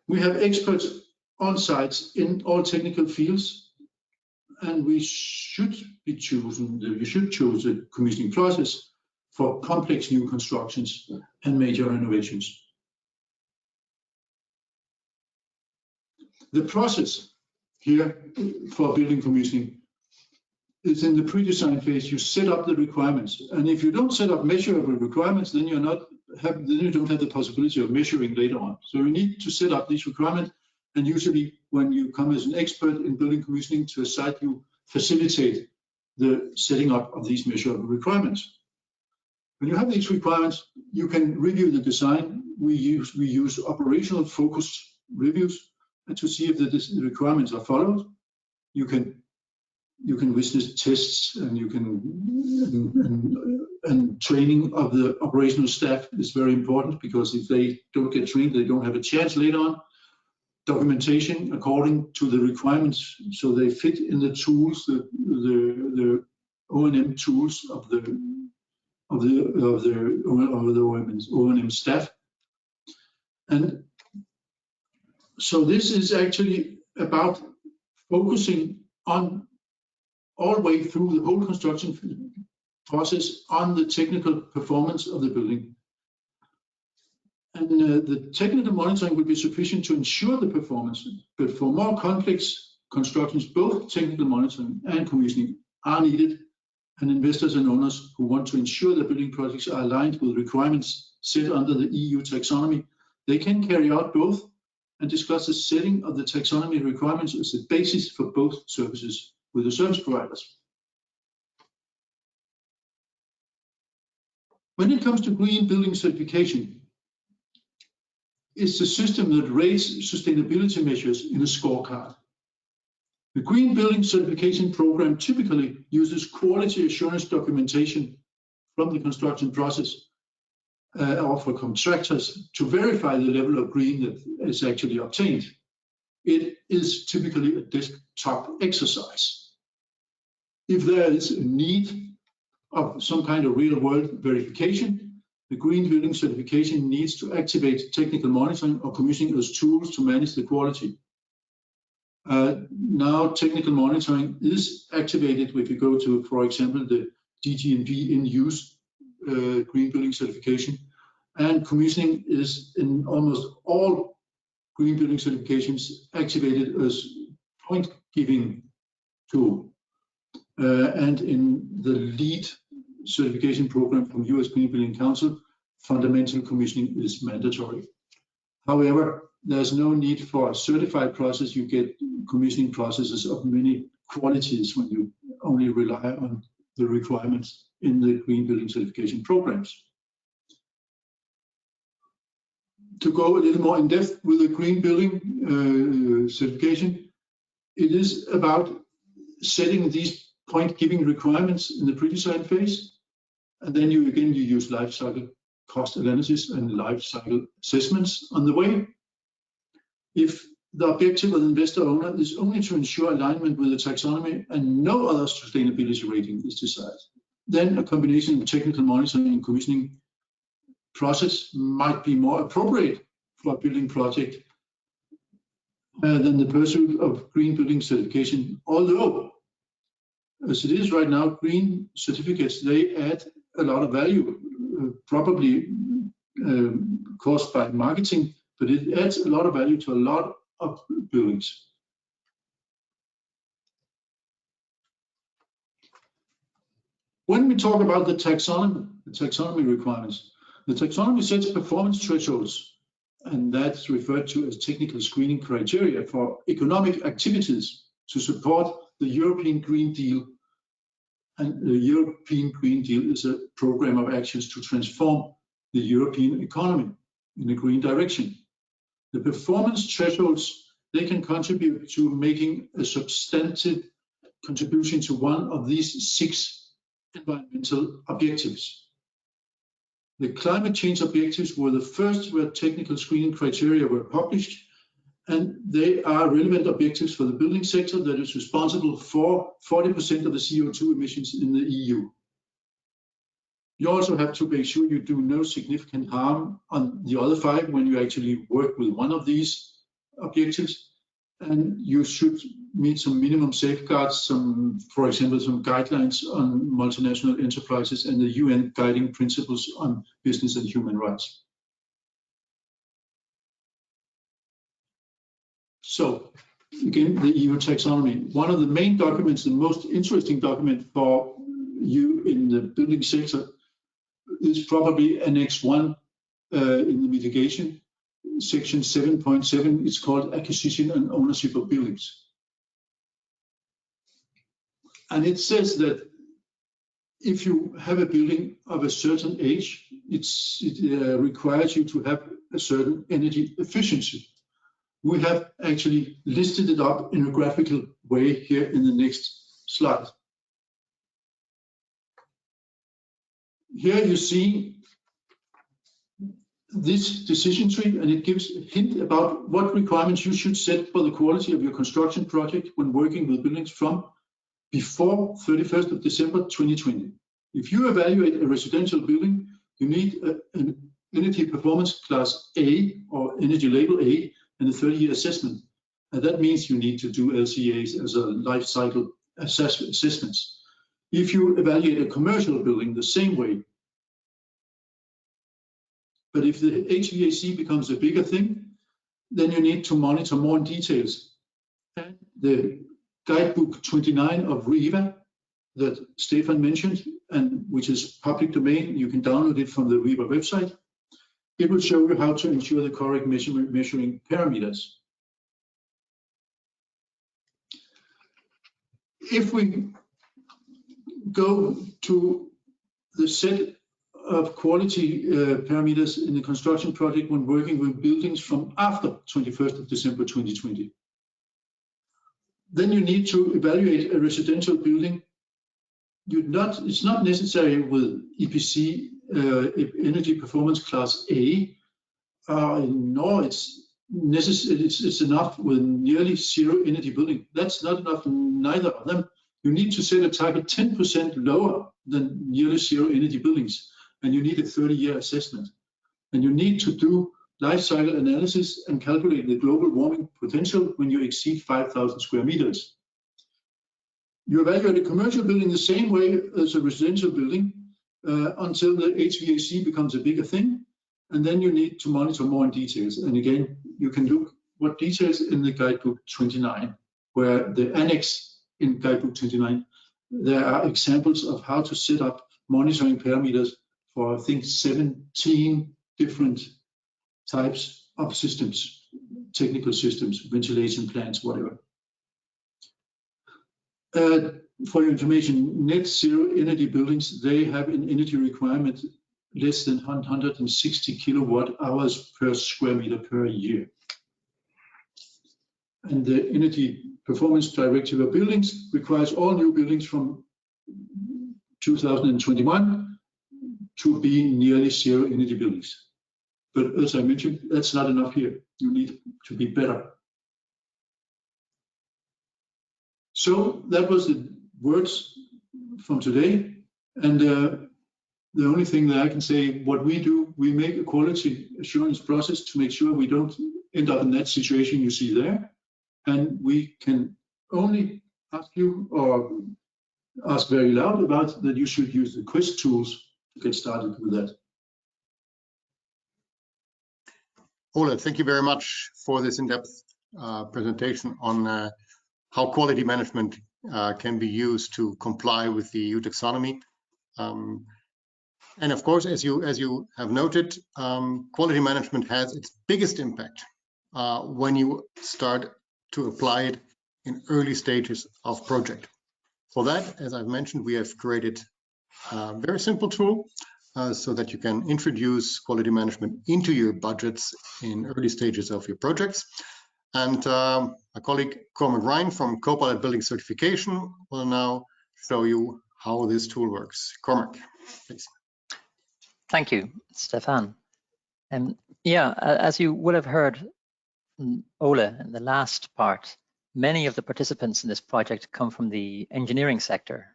D: We have experts on site in all technical fields, and we should choose the commissioning process for complex new constructions and major renovations. The process here for building commissioning is in the pre-design phase. You set up the requirements, and if you don't set up measurable requirements, then you don't have the possibility of measuring later on. So you need to set up these requirements, and usually when you come as an expert in building commissioning to a site, you facilitate the setting up of these measurable requirements. When you have these requirements, you can review the design. We use operational focused reviews and to see if the requirements are followed. You can witness tests, and you can and training of the operational staff is very important, because if they don't get trained, they don't have a chance later on. Documentation according to the requirements, so they fit in the tools, the O&M tools of the O&M staff. And so this is actually about focusing on all the way through the whole construction process on the technical performance of the building. And the technical monitoring will be sufficient to ensure the performance, but for more complex constructions, both technical monitoring and commissioning are needed, and investors and owners who want to ensure that building projects are aligned with requirements set under the EU taxonomy, they can carry out both and discuss the setting of the taxonomy requirements as the basis for both services with the service providers. When it comes to green building certification, it's a system that rates sustainability measures in a scorecard. The Green Building Certification Program typically uses quality assurance documentation from the construction process or for contractors to verify the level of green that is actually obtained. It is typically a desktop exercise. If there is a need of some kind of real-world verification, the green building certification needs to activate technical monitoring or commissioning as tools to manage the quality. Now technical monitoring is activated if you go to, for example, the DGNB in use green building certification, and commissioning is in almost all green building certifications activated as point giving tool. And in the LEED certification program from US Green Building Council, fundamental commissioning is mandatory. However, there's no need for a certified process. You get commissioning processes of many qualities when you only rely on the requirements in the green building certification programs. To go a little more in depth with the green building certification, it is about setting these point giving requirements in the pre-design phase, and then you use life cycle cost analysis and life cycle assessments on the way. If the objective of the investor owner is only to ensure alignment with the taxonomy and no other sustainability rating is desired, then a combination of technical monitoring and commissioning process might be more appropriate for a building project than the pursuit of green building certification. Although, as it is right now, green certificates, they add a lot of value, probably caused by marketing, but it adds a lot of value to a lot of buildings. When we talk about the taxonomy requirements, the taxonomy sets performance thresholds, and that's referred to as technical screening criteria for economic activities to support the European Green Deal. And the European Green Deal is a program of actions to transform the European economy in a green direction. The performance thresholds, they can contribute to making a substantive contribution to one of these 6 environmental objectives. The climate change objectives were the first where technical screening criteria were published, and they are relevant objectives for the building sector that is responsible for 40% of the CO2 emissions in the EU. You also have to make sure you do no significant harm on the other 5 when you actually work with one of these objectives. And you should meet some minimum safeguards, for example, some guidelines on multinational enterprises and the UN guiding principles on business and human rights. So, again, the EU taxonomy. One of the main documents, the most interesting document for you in the building sector is probably Annex 1 in the mitigation. Section 7.7, it's called Acquisition and Ownership of Buildings. And it says that if you have a building of a certain age, it requires you to have a certain energy efficiency. We have actually listed it up in a graphical way here in the next slide. Here you see this decision tree, and it gives a hint about what requirements you should set for the quality of your construction project when working with buildings from before 31st of December 2020. If you evaluate a residential building, you need an energy performance class A or energy label A and a 30-year assessment. And that means you need to do LCAs as a life cycle assessments. If you evaluate a commercial building the same way, but if the HVAC becomes a bigger thing, then you need to monitor more in details. And the guidebook 29 of REVA that Stefan mentioned, and which is public domain, you can download it from the REVA website. It will show you how to ensure the correct measuring parameters. If we go to the set of quality parameters in the construction project when working with buildings from after 21st of December 2020. Then you need to evaluate a residential building. It's not necessary with EPC energy performance class A, nor it's necessary. It's enough with nearly zero energy building. That's not enough, neither of them. you need to set a target 10% lower than nearly zero energy buildings, and you need a 30-year assessment. And you need to do life cycle analysis and calculate the global warming potential when you exceed 5,000 square meters. You evaluate a commercial building the same way as a residential building until the HVAC becomes a bigger thing, and then you need to monitor more in details. And again, you can look what details in the guidebook 29, where the annex in guidebook 29, there are examples of how to set up monitoring parameters for, I think, 17 different types of systems, technical systems, ventilation plants, whatever. For your information, net zero energy buildings, they have an energy requirement less than 160 kilowatt hours per square meter per year. And the Energy Performance Directive of Buildings requires all new buildings from 2021 to be nearly zero energy buildings. But as I mentioned, that's not enough here. You need to be better. So that was the words from today. And the only thing that I can say, what we do, we make a quality assurance process to make sure we don't end up in that situation you see there. And we can only ask you or ask very loud about that you should use the quiz tools to get started with that.
B: Ole, thank you very much for this in-depth presentation on how quality management can be used to comply with the EU taxonomy. And of course, as you have noted, quality management has its biggest impact when you start to apply it in early stages of project. For that, as I've mentioned, we have created a very simple tool so that you can introduce quality management into your budgets in early stages of your projects. And my colleague Cormac Ryan from Copilot Building Certification will now show you how this tool works. Cormac, please.
E: Thank you, Stefan. Yeah, as you would have heard from Ole in the last part, many of the participants in this project come from the engineering sector.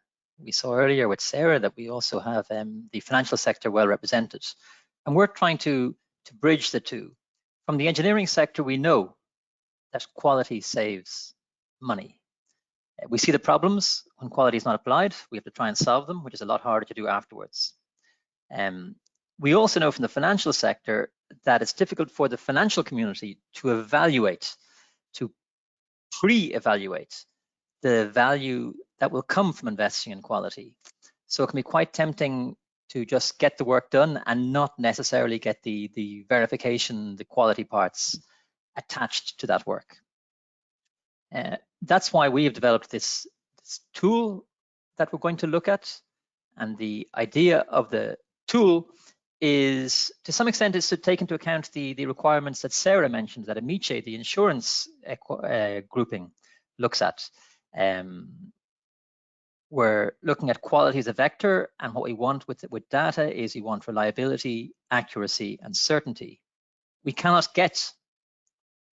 E: We saw earlier with Sarah that we also have the financial sector well represented. And we're trying to bridge the two. From the engineering sector, we know that quality saves money. We see the problems when quality is not applied. We have to try and solve them, which is a lot harder to do afterwards. We also know from the financial sector that it's difficult for the financial community to evaluate, to pre-evaluate the value that will come from investing in quality. So it can be quite tempting to just get the work done and not necessarily get the verification, the quality parts attached to that work. That's why we have developed this tool that we're going to look at. And the idea of the tool is, to some extent, is to take into account the requirements that Sarah mentioned, that Amice, the insurance grouping, looks at. We're looking at quality as a vector, and what we want with data is we want reliability, accuracy, and certainty. We cannot get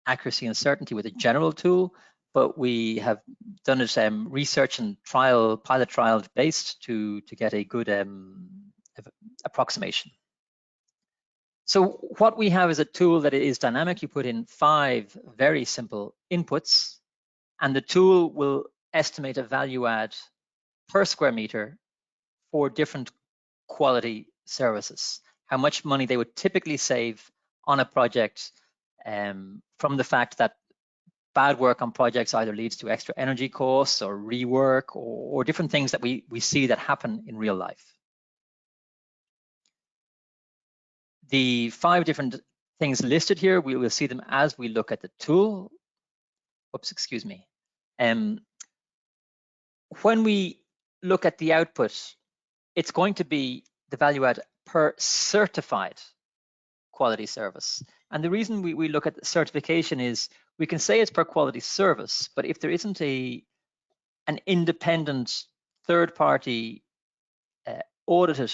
E: accuracy and certainty with a general tool, but we have done it research and pilot trial based to get a good approximation. So what we have is a tool that is dynamic. You put in 5 very simple inputs, and the tool will estimate a value add per square meter for different quality services, how much money they would typically save on a project from the fact that bad work on projects either leads to extra energy costs or rework or different things that we see that happen in real life. The 5 different things listed here, we will see them as we look at the tool. Oops, excuse me. When we look at the output, it's going to be the value add per certified quality service. And the reason we look at the certification is we can say it's per quality service, but if there isn't an independent third-party audited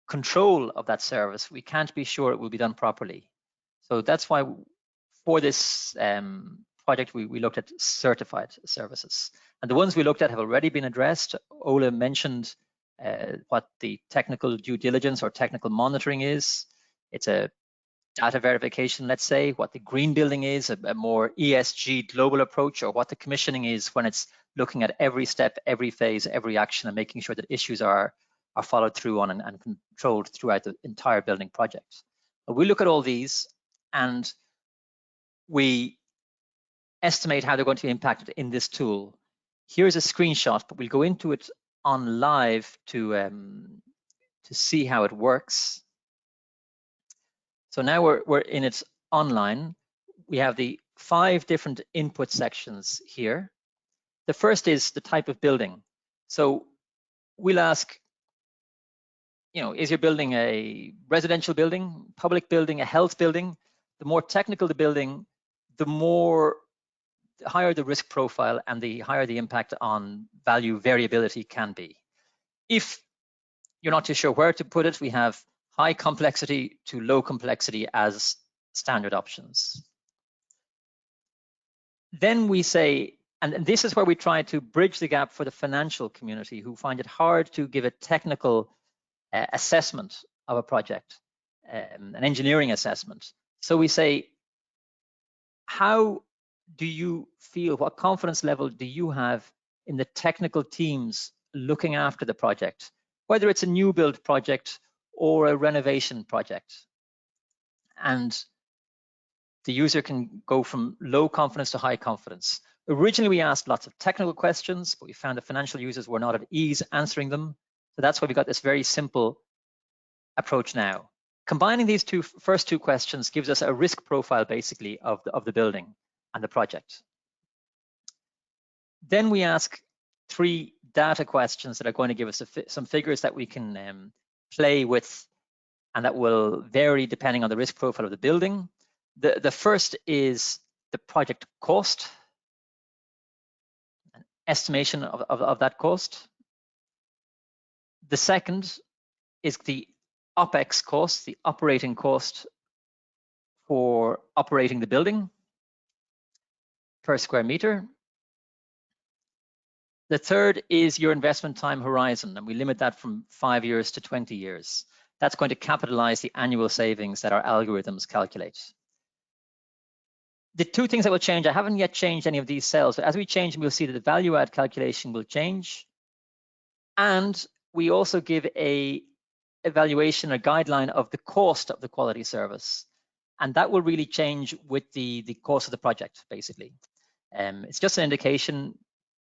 E: control of that service, we can't be sure it will be done properly. So that's why for this project, we looked at certified services. And the ones we looked at have already been addressed. Ola mentioned what the technical due diligence or technical monitoring is. It's a data verification, let's say, what the green building is, a more ESG global approach, or what the commissioning is when it's looking at every step, every phase, every action, and making sure that issues are followed through on and controlled throughout the entire building project. But we look at all these and we estimate how they're going to be impacted in this tool. Here's a screenshot, but we'll go into it on live to see how it works. So now we're in it online. We have the 5 different input sections here. The first is the type of building. So we'll ask, is your building a residential building, public building, a health building? The more technical the building, the higher the risk profile and the higher the impact on value variability can be. If you're not too sure where to put it, we have high complexity to low complexity as standard options. Then we say, and this is where we try to bridge the gap for the financial community who find it hard to give a technical assessment of a project, an engineering assessment. So we say, how do you feel, what confidence level do you have in the technical teams looking after the project, whether it's a new build project or a renovation project? And the user can go from low confidence to high confidence. Originally, we asked lots of technical questions, but we found that financial users were not at ease answering them. So that's why we got this very simple approach now. Combining these first two questions gives us a risk profile, basically, of the building and the project. Then we ask 3 data questions that are going to give us some figures that we can play with, and that will vary depending on the risk profile of the building. The first is the project cost, an estimation of that cost. The second is the OPEX cost, the operating cost for operating the building per square meter. The third is your investment time horizon, and we limit that from 5 years to 20 years. That's going to capitalize the annual savings that our algorithms calculate. The 2 things that will change, I haven't yet changed any of these cells, but as we change them, we'll see that the value add calculation will change. And we also give a evaluation, a guideline of the cost of the quality service. And that will really change with the cost of the project, basically. It's just an indication,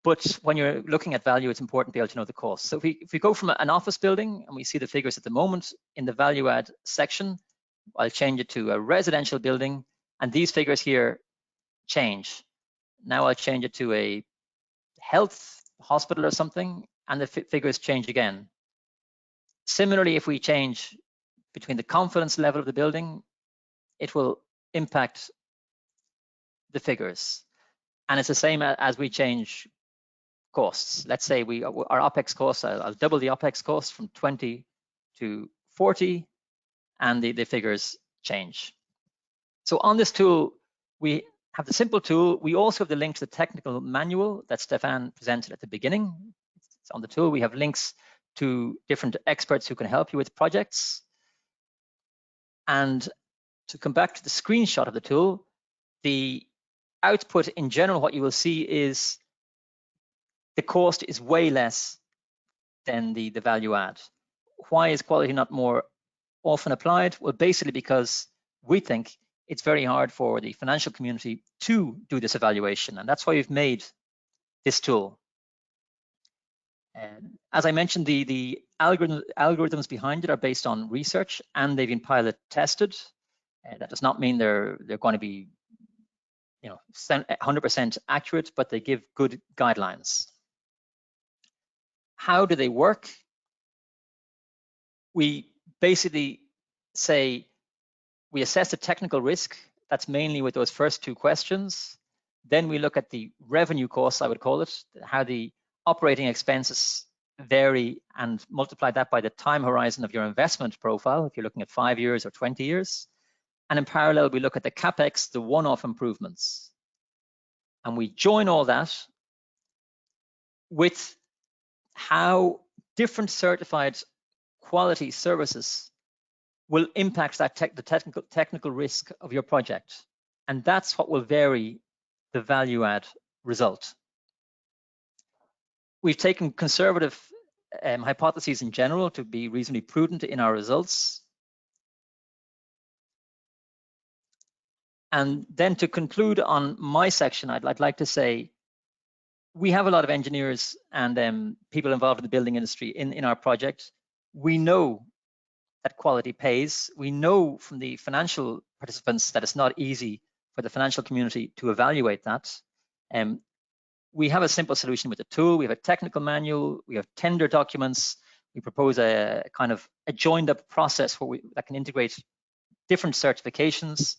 E: but when you're looking at value, it's important to be able to know the cost. So if we go from an office building and we see the figures at the moment in the value add section, I'll change it to a residential building, and these figures here change. Now I'll change it to a health hospital or something, and the figures change again. Similarly, if we change between the confidence level of the building, it will impact the figures. And it's the same as we change costs. Let's say our OPEX costs, I'll double the OPEX cost from 20 to 40, and the figures change. So on this tool, we have the simple tool. We also have the link to the technical manual that Stefan presented at the beginning. It's on the tool. We have links to different experts who can help you with projects. And to come back to the screenshot of the tool, the output in general, what you will see is the cost is way less than the value add. Why is quality not more often applied? Well, basically because we think it's very hard for the financial community to do this evaluation, and that's why we've made this tool. As I mentioned, the algorithms behind it are based on research, and they've been pilot tested. That does not mean they're going to be 100% accurate, but they give good guidelines. How do they work? We basically say we assess the technical risk. That's mainly with those first 2 questions. Then we look at the revenue costs, I would call it, how the operating expenses vary, and multiply that by the time horizon of your investment profile, if you're looking at 5 years or 20 years. And in parallel, we look at the CapEx, the one-off improvements. And we join all that with how different certified quality services will impact that the technical risk of your project. And that's what will vary the value add result. We've taken conservative hypotheses in general to be reasonably prudent in our results. And then to conclude on my section, I'd like to say, we have a lot of engineers and people involved in the building industry in our project. We know that quality pays. We know from the financial participants that it's not easy for the financial community to evaluate that. We have a simple solution with the tool. We have a technical manual. We have tender documents. We propose a kind of a joined up process that can integrate different certifications.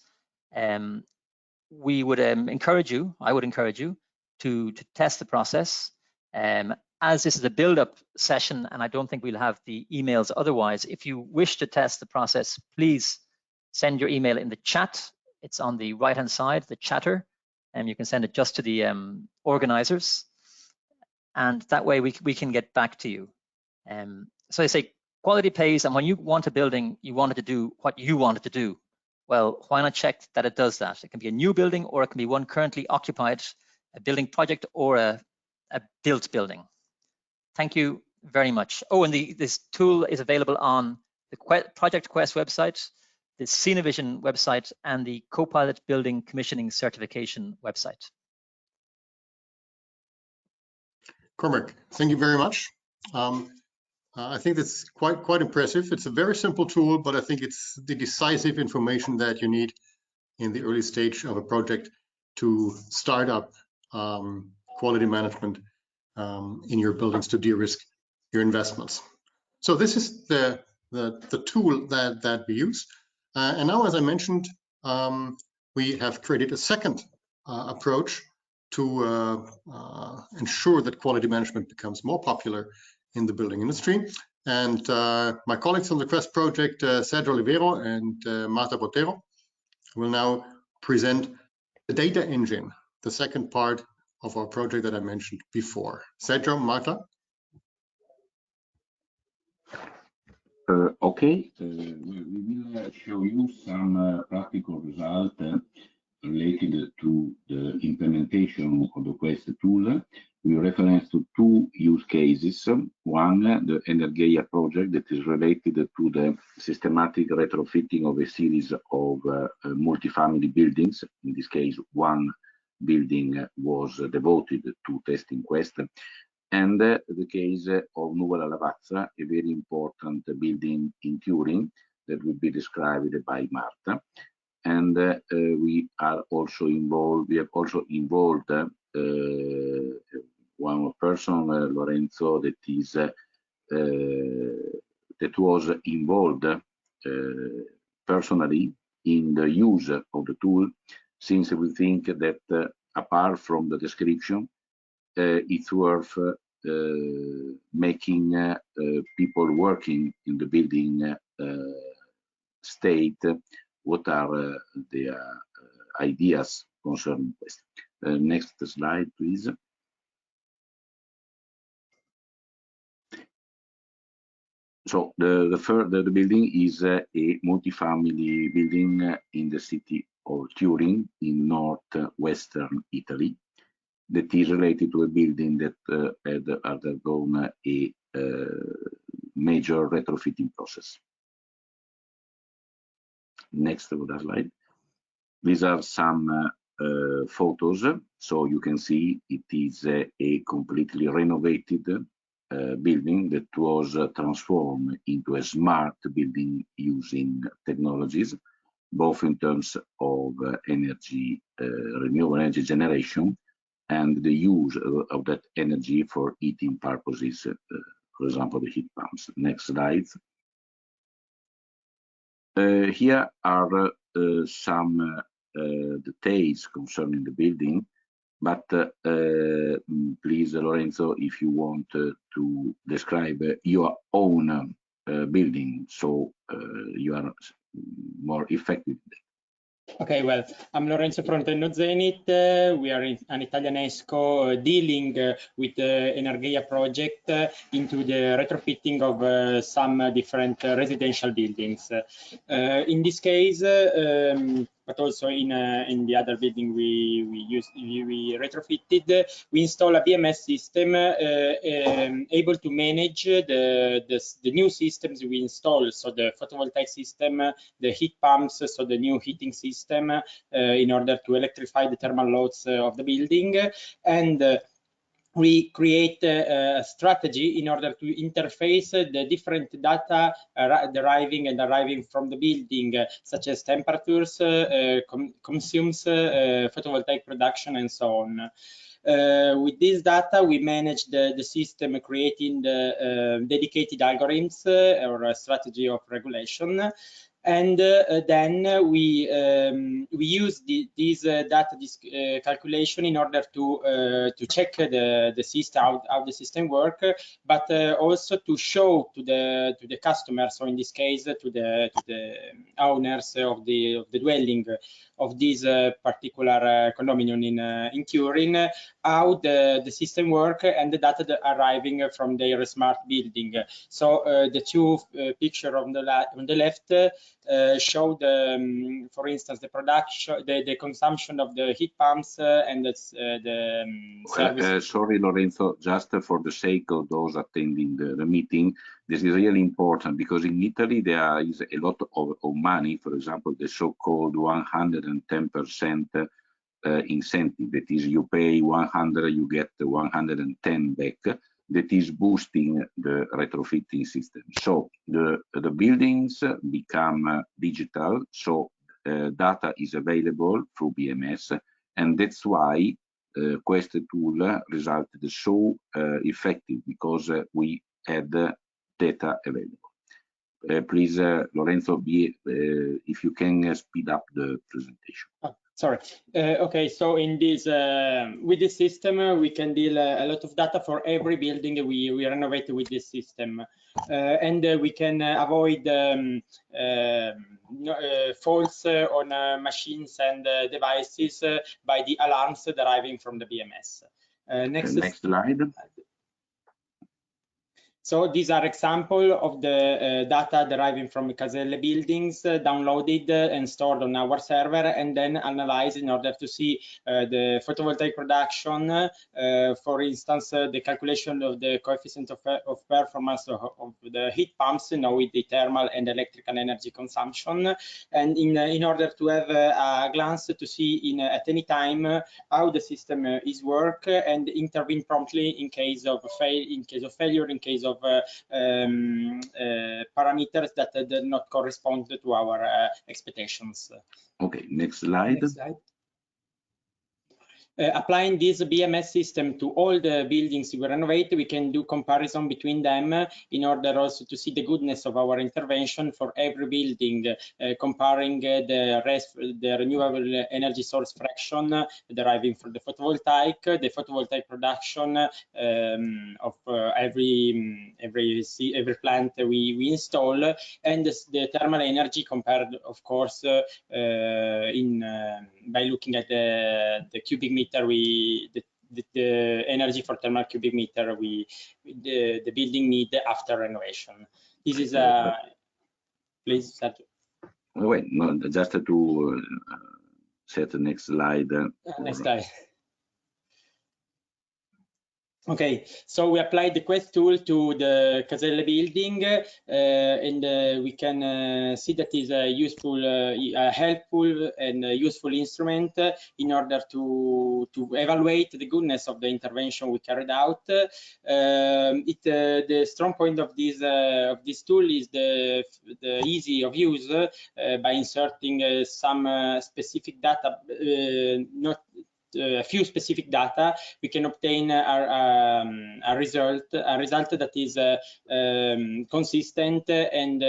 E: We would encourage you, I would encourage you to test the process. As this is a build-up session, and I don't think we'll have the emails otherwise, if you wish to test the process, please send your email in the chat. It's on the right-hand side, the chatter, and you can send it just to the organizers. And that way we can get back to you. So I say quality pays, and when you want a building, you want it to do what you want it to do. Well, why not check that it does that? It can be a new building, or it can be one currently occupied, a building project, or a built building. Thank you very much. Oh, and this tool is available on the Project Quest website, the Cinevision website, and the Copilot Building Commissioning Certification website.
B: Cormac, thank you very much. I think that's quite impressive. It's a very simple tool, but I think it's the decisive information that you need in the early stage of a project to start up quality management in your buildings to de-risk your investments. So this is the tool that we use. And now, as I mentioned, we have created a second approach to ensure that quality management becomes more popular in the building industry. And my colleagues on the Quest project, Sergio Oliveiro and Marta Botero, will now present the data engine, the second part of our project that I mentioned before. Sergio, Marta?
F: Okay, we will show you some practical results related to the implementation of the Quest tool. We reference to two use cases. One, the Energeia project that is related to the systematic retrofitting of a series of multifamily buildings. In this case, one building was devoted to testing Quest. And the case of Nuvola Lavazza, a very important building in Turin that will be described by Marta. And we have also involved one person, Lorenzo, that was involved personally in the use of the tool, since we think that apart from the description, it's worth making people working in the building state what are their ideas concerning this. Next slide, please. So the building is a multifamily building in the city of Turin in northwestern Italy, that is related to a building that had undergone a major retrofitting process. Next slide. These are some photos, so you can see it is a completely renovated building that was transformed into a smart building using technologies, both in terms of energy, renewable energy generation, and the use of that energy for heating purposes, for example, the heat pumps. Next slide. Here are some details concerning the building, but please, Lorenzo, if you want to describe your own building, so you are more effective.
G: Okay, well, I'm Lorenzo from Zenit. We are an Italian ESCO dealing with the Energia project into the retrofitting of some different residential buildings. In this case, but also in the other building we retrofitted, we install a BMS system able to manage the new systems we install. So the photovoltaic system, the heat pumps, so the new heating system in order to electrify the thermal loads of the building. And we create a strategy in order to interface the different data deriving and arriving from the building, such as temperatures, consumes, photovoltaic production, and so on. With this data, we manage the system, creating the dedicated algorithms or a strategy of regulation. And then we use this data calculation in order to check the system, how the system work, but also to show to the customer, so in this case to the owners of the dwelling of this particular condominium in Turin, how the system work and the data that are arriving from their smart building. So the two picture on the left show the, for instance, the production, the consumption of the heat pumps and the service.
F: Sorry, Lorenzo, just for the sake of those attending the meeting, this is really important because in Italy there is a lot of money. For example, the so-called 110% incentive. That is, you pay 100, you get 110 back. That is boosting the retrofitting system. So the buildings become digital, so data is available through BMS, and that's why Quest tool resulted so effective, because we had data available. Please, Lorenzo, if you can speed up the presentation.
G: Oh, sorry. Okay, so in this with this system, we can deal a lot of data for every building we renovate with this system, and we can avoid faults on machines and devices by the alarms deriving from the BMS.
F: Next slide.
G: So these are examples of the data deriving from Caselle buildings, downloaded and stored on our server, and then analyzed in order to see the photovoltaic production, for instance, the calculation of the coefficient of performance of the heat pumps, with the thermal and electrical energy consumption, and in order to have a glance to see at any time how the system is work and intervene promptly in case of failure, in case of parameters that did not correspond to our expectations.
F: Okay, next slide.
G: Next slide. Applying this BMS system to all the buildings we renovate, we can do comparison between them in order also to see the goodness of our intervention for every building, comparing the renewable energy source fraction deriving from the photovoltaic production of every plant we install, and the thermal energy compared, of course, by looking at the cubic meter the energy for thermal cubic meter the building need after renovation. This is please Sergio.
F: Wait, no, just to set the next slide.
G: Next slide. Okay, so we applied the Quest tool to the Caselle building, and we can see that is a useful, helpful and useful instrument in order to evaluate the goodness of the intervention we carried out. The strong point of this tool is the easy of use by inserting some specific data, a few specific data, we can obtain a result that is consistent and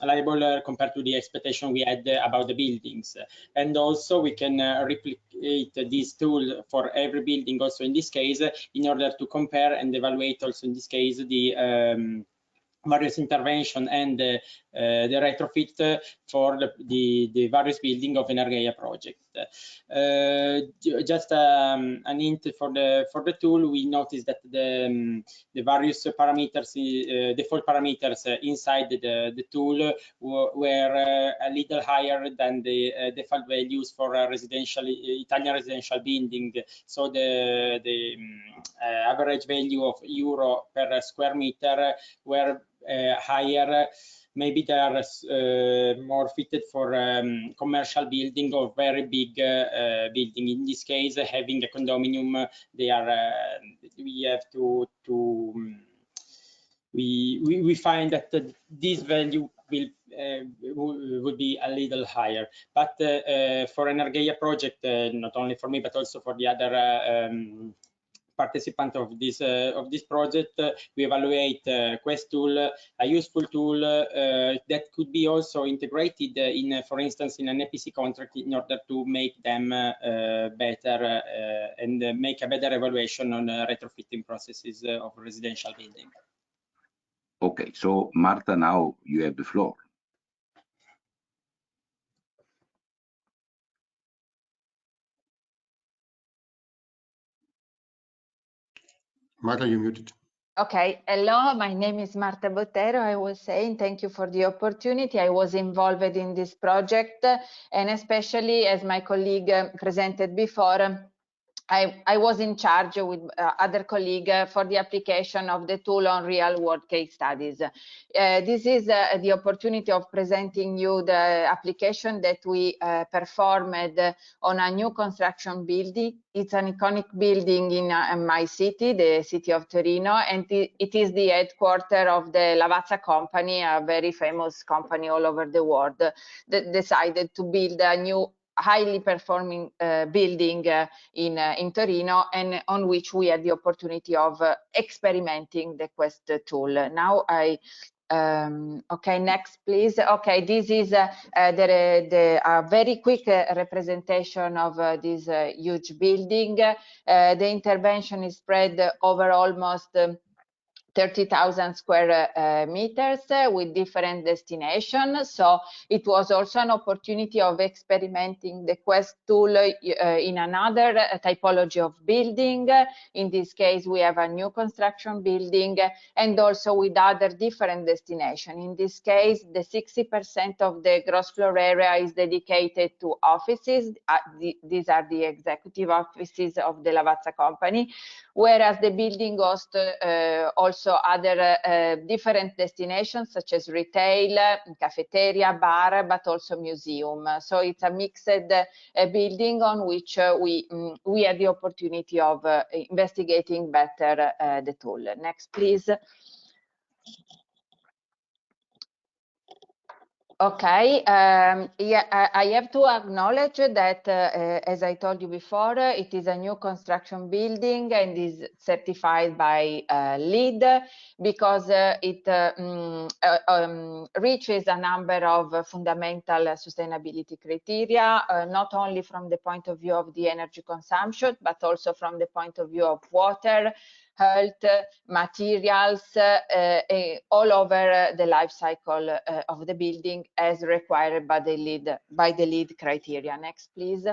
G: reliable compared to the expectation we had about the buildings. And also we can replicate this tool for every building also in this case, in order to compare and evaluate also in this case the various intervention and retrofit for the various building of Energia project. Just an hint for the tool, we noticed that the various parameters, default parameters inside the tool were a little higher than the default values for Italian residential building. So the average value of euro per square meter were higher. Maybe they are more fitted for commercial building or very big building. In this case, having a condominium, they are we have to we find that this value would be a little higher. But for Energia project, not only for me but also for the other participant of this project, we evaluate Quest tool, a useful tool that could be also integrated in, for instance, in an EPC contract in order to make them better and make a better evaluation on retrofitting processes of residential building.
F: Okay, so Marta, now you have the floor.
B: Marta, you're muted.
H: Okay, hello, my name is Marta Botero. I was saying thank you for the opportunity. I was involved in this project, and especially as my colleague presented before, I was in charge with other colleague for the application of the tool on real world case studies. This is the opportunity of presenting you the application that we performed on a new construction building. It's an iconic building in my city, the city of Torino, and it is the headquarters of the Lavazza company, a very famous company all over the world, that decided to build a new highly performing building in Torino, and on which we had the opportunity of experimenting the Quest tool. Now okay, next please. Okay, this is a very quick representation of this huge building. The intervention is spread over almost 30,000 square meters with different destinations. So it was also an opportunity of experimenting the Quest tool in another typology of building. In this case, we have a new construction building, and also with other different destinations. In this case, the 60% of the gross floor area is dedicated to offices. These are the executive offices of the Lavazza company, whereas the building hosts also other different destinations such as retail, cafeteria, bar, but also museum. So it's a mixed building on which we had the opportunity of investigating better the tool. Next, please. Okay, yeah, I have to acknowledge that, as I told you before, it is a new construction building and is certified by LEED because it reaches a number of fundamental sustainability criteria, not only from the point of view of the energy consumption, but also from the point of view of water, health, materials, all over the life cycle of the building as required by the LEED criteria. Next, please.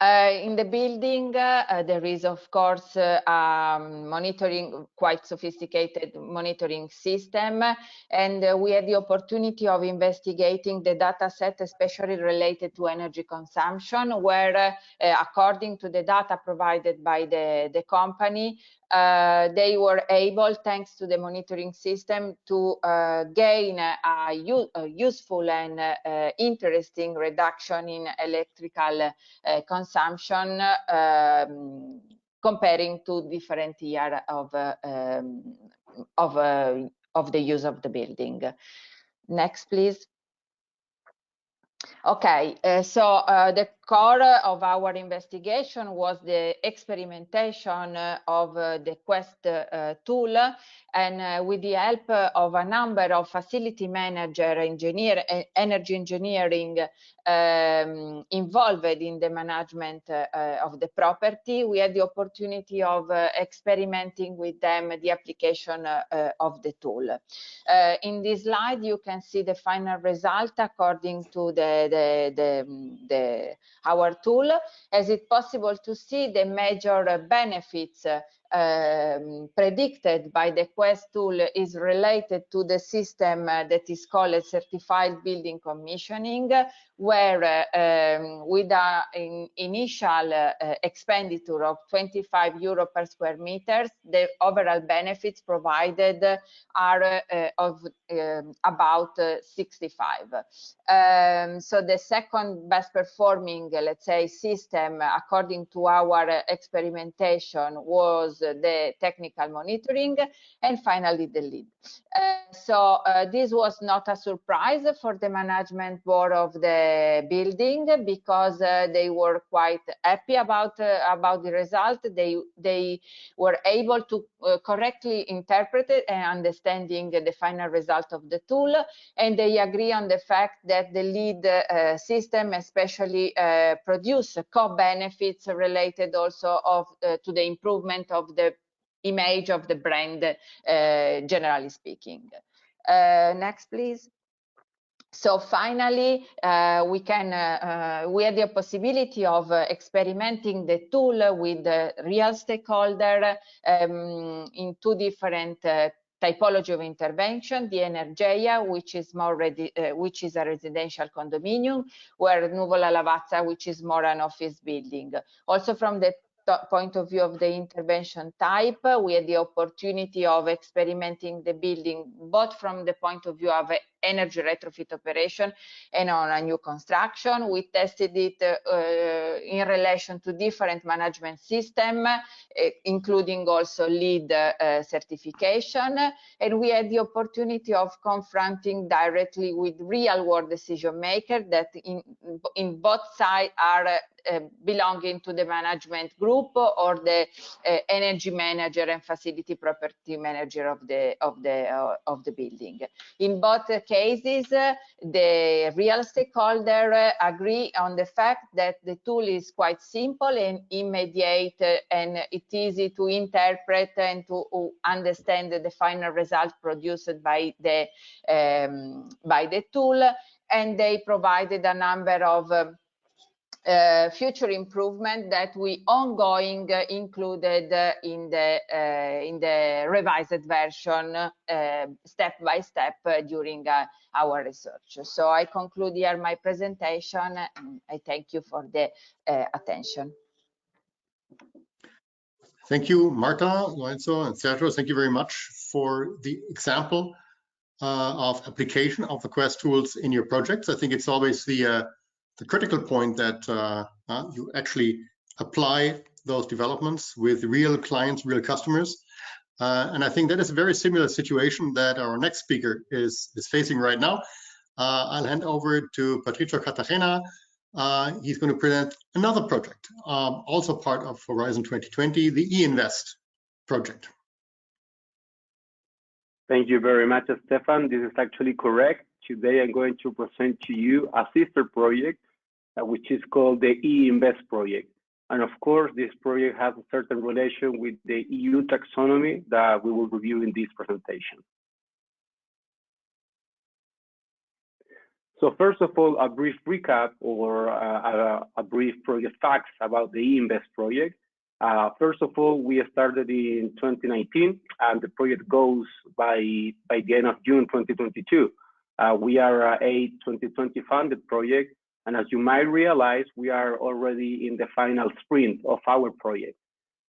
H: In the building, there is, of course, monitoring, quite sophisticated monitoring system, and we had the opportunity of investigating the data set, especially related to energy consumption, where, according to the data provided by the company, they were able, thanks to the monitoring system, to gain a useful and interesting reduction in electrical consumption comparing to different years of the use of the building. Next, please. Okay, so core of our investigation was the experimentation of the Quest tool, and with the help of a number of facility manager, energy engineering involved in the management of the property, we had the opportunity of experimenting with them the application of the tool. In this slide, you can see the final result according to our tool. As it's possible to see, the major benefits predicted by the Quest tool is related to the system that is called certified building commissioning, where with an initial expenditure of 25 euro per square meters, the overall benefits provided are of about 65. So the second best performing, let's say, system according to our experimentation was the technical monitoring, and finally the lead. So this was not a surprise for the management board of the building, because they were quite happy about the result. They were able to correctly interpret it and understanding the final result of the tool, and they agree on the fact that the lead system especially produce co-benefits related also to the improvement of the image of the brand, generally speaking. Next, please. So finally, we had the possibility of experimenting the tool with the real stakeholder in two different typology of intervention: the Energeia, which is a residential condominium, where Nuvola Lavazza, which is more an office building. Also, from the point of view of the intervention type, we had the opportunity of experimenting the building both from the point of view of energy retrofit operation and on a new construction. We tested it in relation to different management system, including also LEED certification, and we had the opportunity of confronting directly with real world decision makers that in both sides are belonging to the management group or the energy manager and facility property manager of the building. In both cases, the real stakeholder agree on the fact that the tool is quite simple and immediate, and it's easy to interpret and to understand the final result produced by the tool, and they provided a number of future improvement that we ongoing included in the revised version step by step during our research. So I conclude here my presentation, and I thank you for the attention.
B: Thank you, Marta, Lorenzo, and Sergio. Thank you very much for the example of application of the Quest tools in your projects. I think it's always the critical point that you actually apply those developments with real clients, real customers. And I think that is a very similar situation that our next speaker is facing right now. I'll hand over to Patricio Cartagena. He's going to present another project, also part of Horizon 2020, the eInvest project.
I: Thank you very much, Stefan. This is actually correct. Today, I'm going to present to you a sister project, which is called the eInvest project. And of course, this project has a certain relation with the EU taxonomy that we will review in this presentation. So first of all, a brief recap or a brief project facts about the eInvest project. First of all, we started in 2019, and the project goes by the end of June 2022. We are a 2020 funded project, and as you might realize, we are already in the final sprint of our project.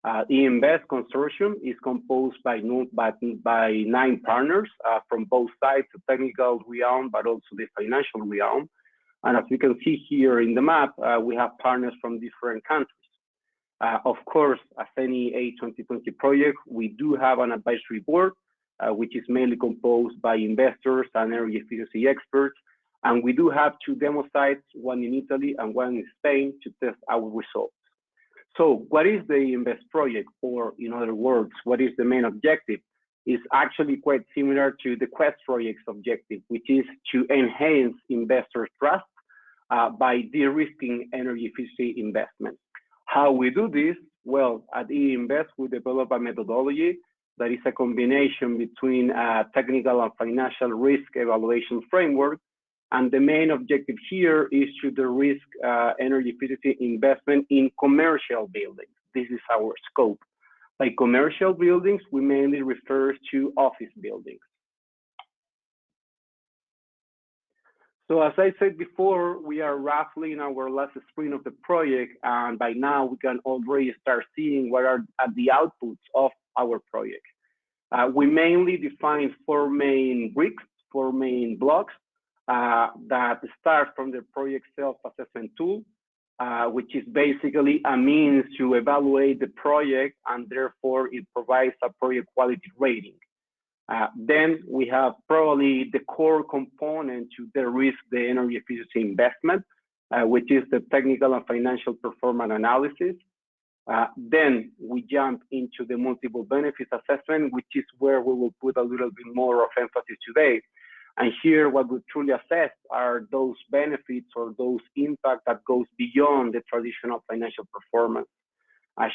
I: The eInvest consortium is composed by 9 partners from both sides, the technical realm, but also the financial realm. And as you can see here in the map, we have partners from different countries. Of course, as any A2020 project, we do have an advisory board, which is mainly composed by investors and energy efficiency experts, And we do have 2 demo sites, one in Italy and one in Spain, to test our results. So what is the INVEST project? Or in other words, what is the main objective? Is actually quite similar to the Quest project's objective, which is to enhance investor trust by de-risking energy efficiency investment. How we do this? Well, at E-Invest, we develop a methodology that is a combination between a technical and financial risk evaluation framework. And the main objective here is to de-risk energy efficiency investment in commercial buildings. This is our scope. By commercial buildings, we mainly refer to office buildings. So as I said before, we are roughly in our last sprint of the project, and by now we can already start seeing what are the outputs of our project. We mainly define 4 main bricks, 4 main blocks that start from the project self-assessment tool, which is basically a means to evaluate the project, and therefore it provides a project quality rating. Then we have probably the core component to de-risk the energy efficiency investment, which is the technical and financial performance analysis. Then we jump into the multiple benefits assessment, which is where we will put a little bit more of emphasis today. And here, what we truly assess are those benefits or those impacts that goes beyond the traditional financial performance.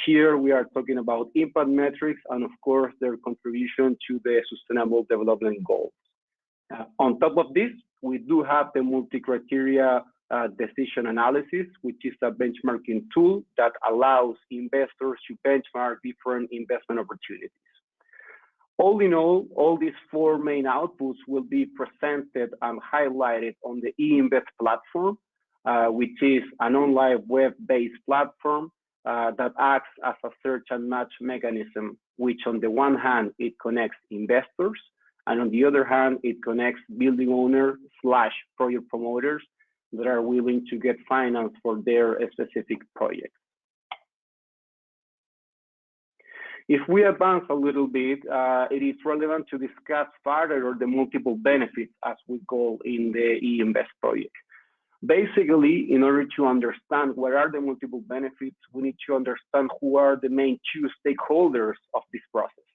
I: Here we are talking about impact metrics and of course their contribution to the sustainable development goals. On top of this, we do have the multi-criteria decision analysis, which is a benchmarking tool that allows investors to benchmark different investment opportunities. All in all these 4 main outputs will be presented and highlighted on the E-Invest platform, which is an online web-based platform that acts as a search and match mechanism, which on the one hand, it connects investors, and on the other hand, it connects building owners / project promoters that are willing to get finance for their specific project. If we advance a little bit, it is relevant to discuss further the multiple benefits as we go in the E-Invest project. Basically, in order to understand what are the multiple benefits, we need to understand who are the main 2 stakeholders of this process.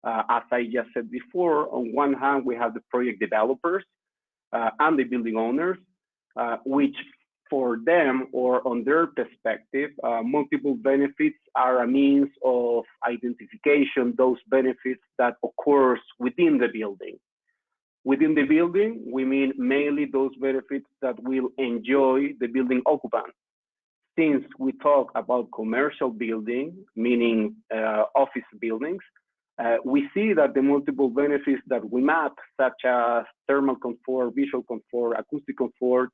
I: As I just said before, on one hand, we have the project developers and the building owners, which for them or on their perspective, multiple benefits are a means of identification those benefits that occurs within the building. Within the building, we mean mainly those benefits that will enjoy the building occupant. Since we talk about commercial building, meaning office buildings, we see that the multiple benefits that we map, such as thermal comfort, visual comfort, acoustic comfort,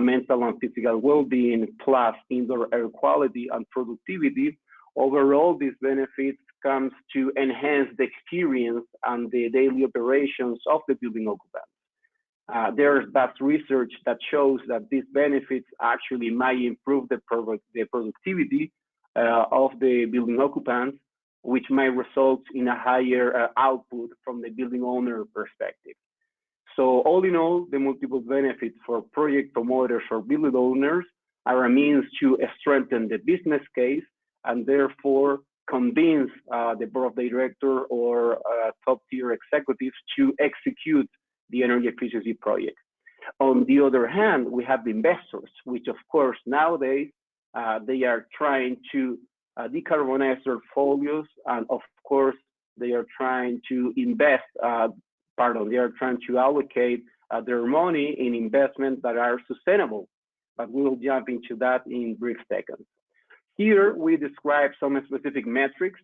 I: mental and physical well-being, plus indoor air quality and productivity, overall these benefits comes to enhance the experience and the daily operations of the building occupants. There's vast research that shows that these benefits actually might improve the productivity of the building occupants, which might result in a higher output from the building owner perspective. So all in all, the multiple benefits for project promoters or building owners are a means to strengthen the business case and therefore convince the board of directors or top tier executives to execute the energy efficiency project. On the other hand, we have the investors, which of course nowadays they are trying to decarbonize their portfolios, and of course they are trying to invest, they are trying to allocate their money in investments that are sustainable. But we will jump into that in brief seconds. Here we describe some specific metrics,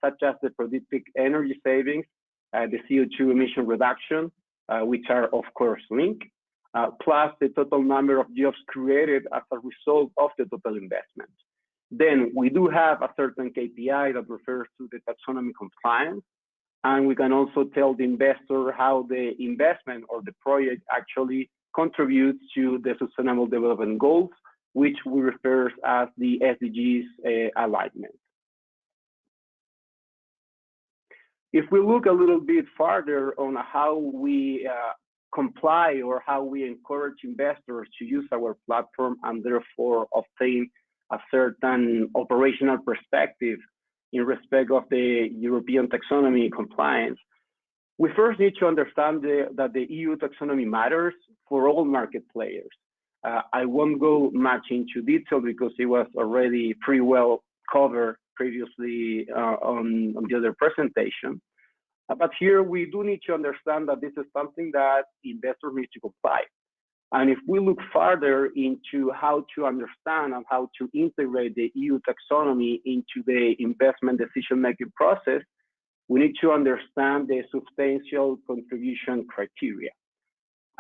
I: such as the predicted energy savings, the CO2 emission reduction, which are of course linked, plus the total number of jobs created as a result of the total investment. Then we do have a certain KPI that refers to the taxonomy compliance, and we can also tell the investor how the investment or the project actually contributes to the sustainable development goals, which we refer as the SDGs alignment. If we look a little bit farther on how we comply or how we encourage investors to use our platform and therefore obtain a certain operational perspective in respect of the European taxonomy compliance. We first need to understand that the EU taxonomy matters for all market players. I won't go much into detail because it was already pretty well covered previously on the other presentation. But here we do need to understand that this is something that investors need to comply. And if we look further into how to understand and how to integrate the EU taxonomy into the investment decision-making process, we need to understand the substantial contribution criteria.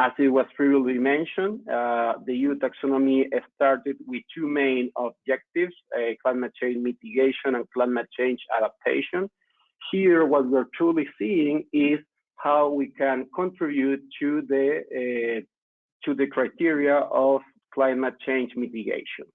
I: As it was previously mentioned, the EU taxonomy started with two main objectives, climate change mitigation and climate change adaptation. Here, what we're truly seeing is how we can contribute to the criteria of climate change mitigation.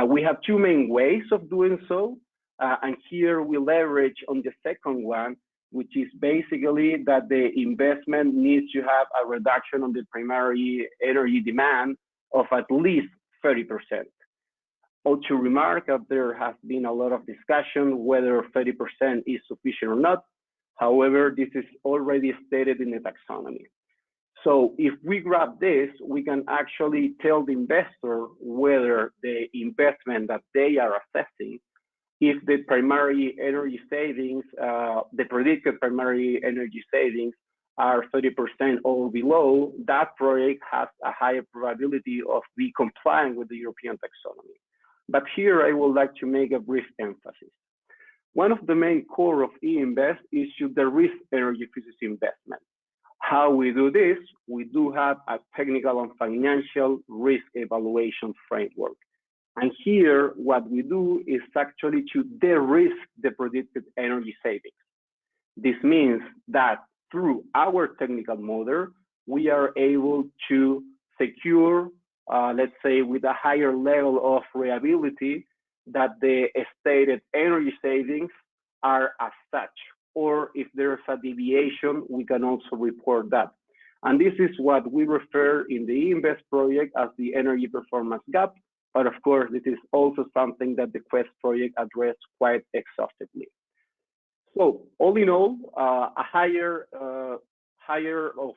I: We have two main ways of doing so, and here we leverage on the second one, which is basically that the investment needs to have a reduction on the primary energy demand of at least 30%. Also remark that there has been a lot of discussion whether 30% is sufficient or not. However, this is already stated in the taxonomy. So if we grab this, we can actually tell the investor whether the investment that they are assessing, if the primary energy savings, the predicted primary energy savings are 30% or below, that project has a higher probability of be complying with the European taxonomy. But here I would like to make a brief emphasis. One of the main core of e-invest is to the risk energy efficiency investment. How we do this? We do have a technical and financial risk evaluation framework. And here, what we do is actually to de-risk the predicted energy savings. This means that through our technical model, we are able to secure, let's say, with a higher level of reliability, that the stated energy savings are as such. Or if there's a deviation, we can also report that. And this is what we refer in the Invest project as the energy performance gap. But of course, this is also something that the Quest project addressed quite exhaustively. So all in all, a higher of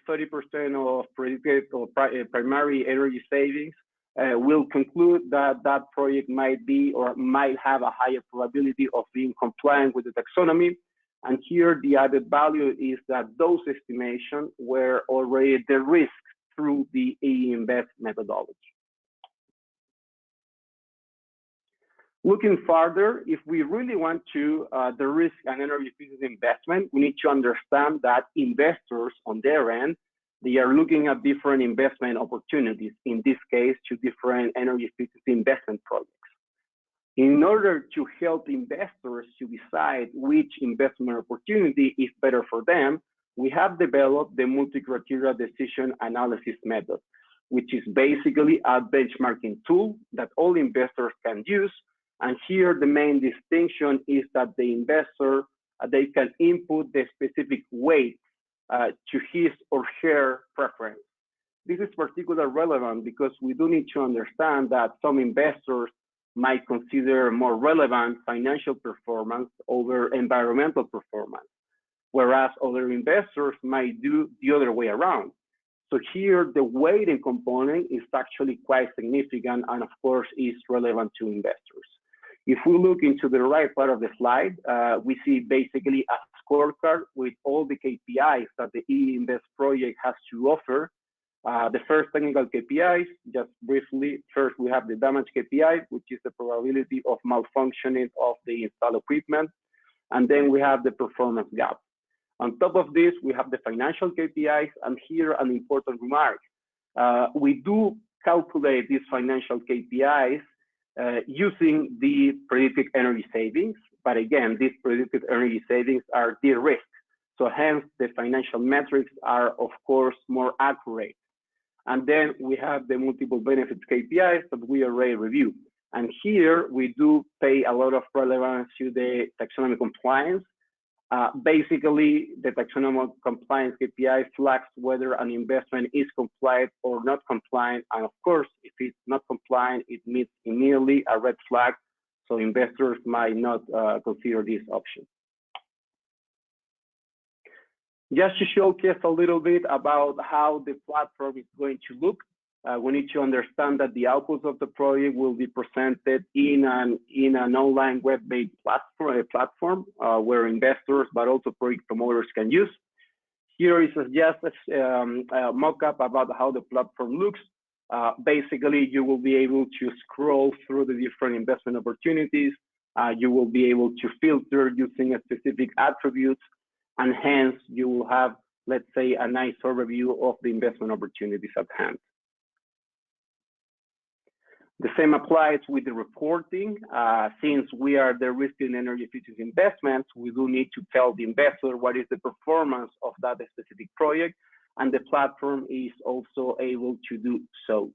I: 30% of predicted or primary energy savings will conclude that that project might be or might have a higher probability of being compliant with the taxonomy. And here the added value is that those estimations were already de-risked through the e-invest methodology. Looking further, if we really want to de-risk an energy efficiency investment, we need to understand that investors on their end, they are looking at different investment opportunities, in this case, to different energy efficiency investment projects. In order to help investors to decide which investment opportunity is better for them, we have developed the multi-criteria decision analysis method, which is basically a benchmarking tool that all investors can use. And here the main distinction is that the investor, they can input the specific weight to his or her preference. This is particularly relevant because we do need to understand that some investors might consider more relevant financial performance over environmental performance, whereas other investors might do the other way around. So here the weighting component is actually quite significant and of course is relevant to investors. If we look into the right part of the slide, we see basically a scorecard with all the KPIs that the e-invest project has to offer. The first technical KPIs, just briefly, first we have the damage KPI, which is the probability of malfunctioning of the installed equipment. And then we have the performance gap. On top of this, we have the financial KPIs, and here an important remark. We do calculate these financial KPIs using the predicted energy savings, but again, these predicted energy savings are de-risked. So hence the financial metrics are of course more accurate. And then we have the multiple benefits KPIs that we already reviewed. And here we do pay a lot of relevance to the taxonomy compliance. Basically, the taxonomy compliance KPI flags whether an investment is compliant or not compliant. And of course, if it's not compliant, it meets immediately a red flag. So investors might not consider this option. Just to showcase a little bit about how the platform is going to look, we need to understand that the outputs of the project will be presented in an online web-based platform where investors, but also project promoters can use. Here is just a mock-up about how the platform looks. Basically, you will be able to scroll through the different investment opportunities. You will be able to filter using a specific attributes, and hence you will have, let's say, a nice overview of the investment opportunities at hand. The same applies with the reporting. Since we are the risk in energy efficiency investments, we do need to tell the investor what is the performance of that specific project, and the platform is also able to do so.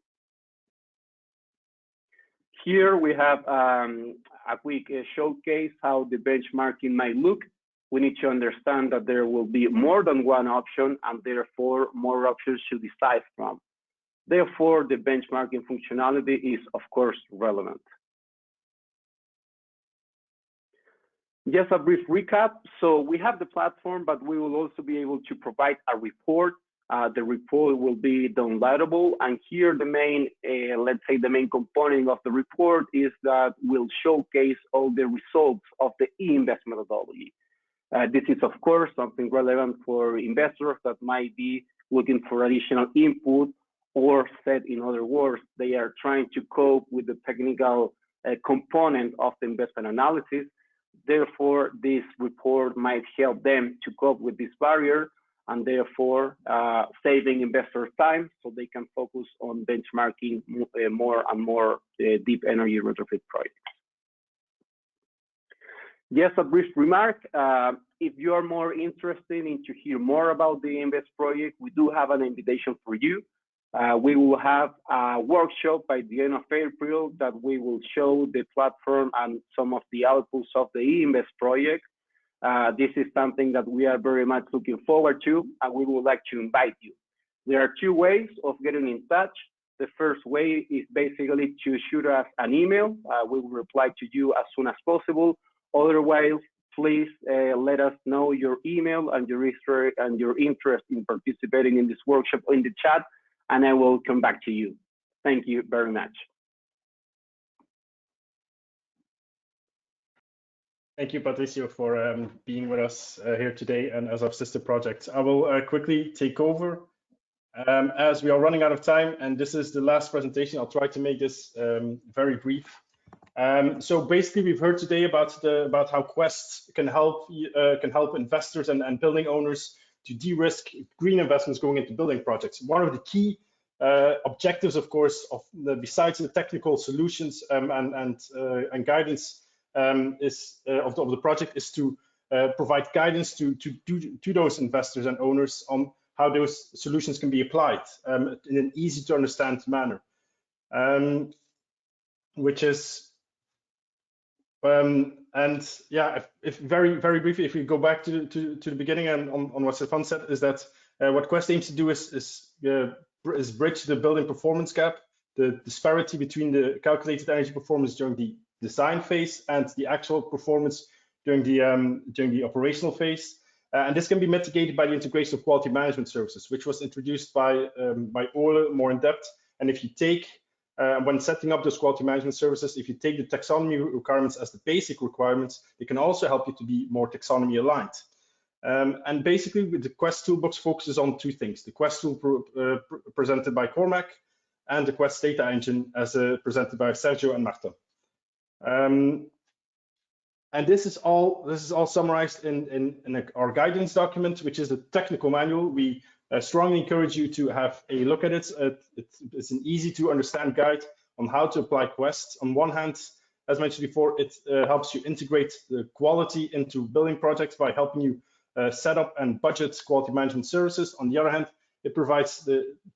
I: Here we have a quick showcase how the benchmarking might look. We need to understand that there will be more than one option, and therefore more options to decide from. Therefore, the benchmarking functionality is, of course, relevant. Just a brief recap. So we have the platform, but we will also be able to provide a report. The report will be downloadable. And here the main, let's say the main component of the report is that we'll showcase all the results of the e-investment methodology. This is, of course, something relevant for investors that might be looking for additional input, or said in other words, they are trying to cope with the technical component of the investment analysis. Therefore, this report might help them to cope with this barrier, and therefore saving investors time so they can focus on benchmarking more and more deep energy retrofit projects. Just a brief remark, if you are more interested in to hear more about the Invest project, we do have an invitation for you. We will have a workshop by the end of April that we will show the platform and some of the outputs of the e-Invest project. This is something that we are very much looking forward to, and we would like to invite you. There are two ways of getting in touch. The first way is basically to shoot us an email. We will reply to you as soon as possible. Otherwise, please let us know your email and your interest in participating in this workshop in the chat, and I will come back to you. Thank you very much.
A: Thank you, Patricio, for being with us here today and as our sister projects. I will quickly take over as we are running out of time, and this is the last presentation. I'll try to make this very brief. So basically, we've heard today about how Quest can help investors and building owners to de-risk green investments going into building projects. One of the key objectives, of course, besides the technical solutions and guidance of the project is to provide guidance to those investors and owners on how those solutions can be applied in an easy to understand manner, which is and yeah, if very briefly, if we go back to the beginning and on what Stefan said, is that what Quest aims to do is bridge the building performance gap, the disparity between the calculated energy performance during the design phase and the actual performance during the operational phase. And this can be mitigated by the integration of quality management services, which was introduced by Ole more in depth. And if you take when setting up those quality management services, if you take the taxonomy requirements as the basic requirements, they can also help you to be more taxonomy aligned. And basically, the Quest toolbox focuses on two things: the Quest tool presented by Cormac, and the Quest data engine as presented by Sergio and Marta. And this is all summarized in our guidance document, which is a technical manual. We strongly encourage you to have a look at it. It's an easy to understand guide on how to apply Quest. On one hand, as mentioned before, it helps you integrate the quality into building projects by helping you set up and budget quality management services. On the other hand, it provides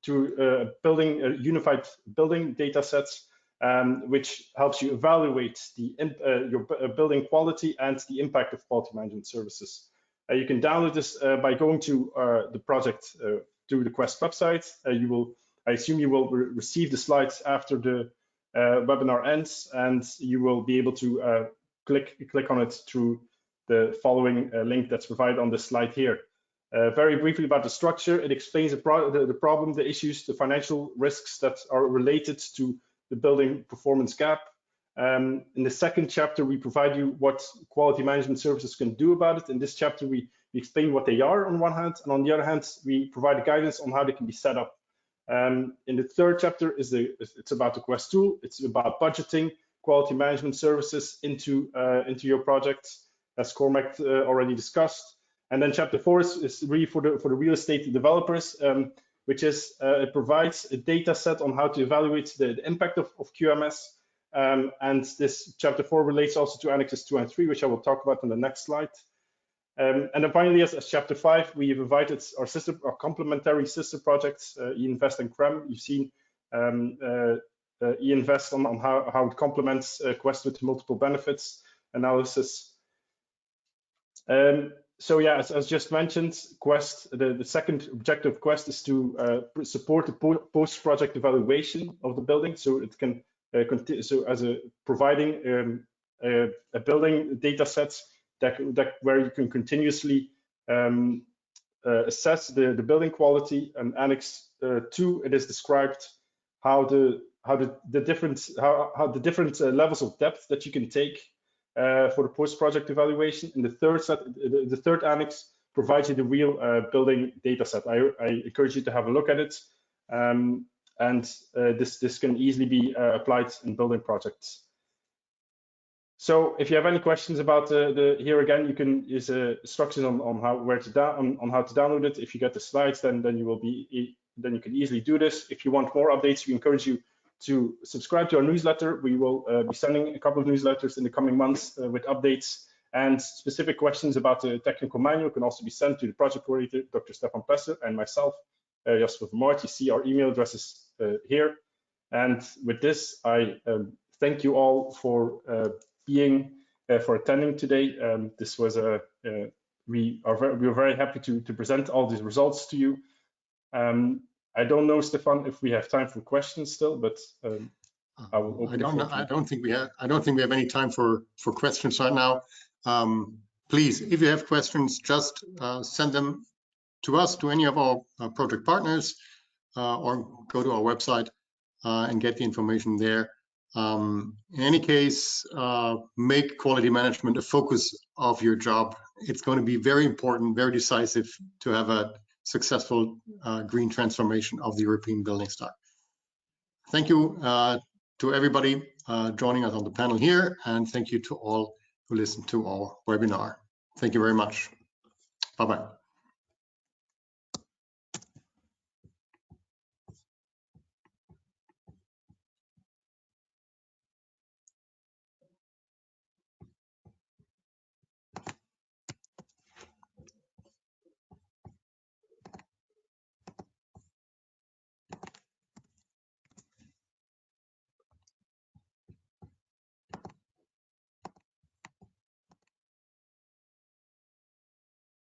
A: building unified building data sets, which helps you evaluate your building quality and the impact of quality management services. You can download this by going to the project through the Quest website. I assume you will receive the slides after the webinar ends, and you will be able to click on it through the following link that's provided on the slide here. Very briefly about the structure, it explains the problem, the issues, the financial risks that are related to the building performance gap. In the second chapter, we provide you what quality management services can do about it. In this chapter, we explain what they are on one hand, and on the other hand, we provide guidance on how they can be set up. In the third chapter, it's about the Quest tool. It's about budgeting quality management services into your projects, as Cormac already discussed. And then chapter 4 is really for the real estate developers, which is it provides a data set on how to evaluate the impact of QMS. And this chapter 4 relates also to annexes 2 and 3, which I will talk about on the next slide. And then finally, as chapter 5, we have invited our complementary sister projects, eInvest and CREM. You've seen eInvest on how it complements Quest with multiple benefits analysis. So yeah, as just mentioned, Quest, the second objective of Quest is to support the post-project evaluation of the building, so it can providing a building data set where you can continuously assess the building quality. And Annex 2, it is described how the different levels of depth that you can take for the post-project evaluation. And the third annex provides you the real building data set. I encourage you to have a look at it. This can easily be applied in building projects. So if you have any questions about here again, you can use instructions on how to download it. If you get the slides, then you can easily do this. If you want more updates, we encourage you to subscribe to our newsletter. We will be sending a couple of newsletters in the coming months with updates, and specific questions about the technical manual can also be sent to the project coordinator, Dr. Stefan Plesser, and myself, Jasper Vermaert. You see our email addresses here. And with this, I thank you all for attending today. This was we are very happy to present all these results to you. I don't know, Stefan, if we have time for questions still, but I will open.
B: I don't think we have any time for questions right now. Please, if you have questions, just send them to us, to any of our project partners, or go to our website and get the information there. In any case, make quality management a focus of your job. It's going to be very important, very decisive to have a successful green transformation of the European building stock. Thank you to everybody joining us on the panel here, and thank you to all who listened to our webinar. Thank you very much. Bye-bye.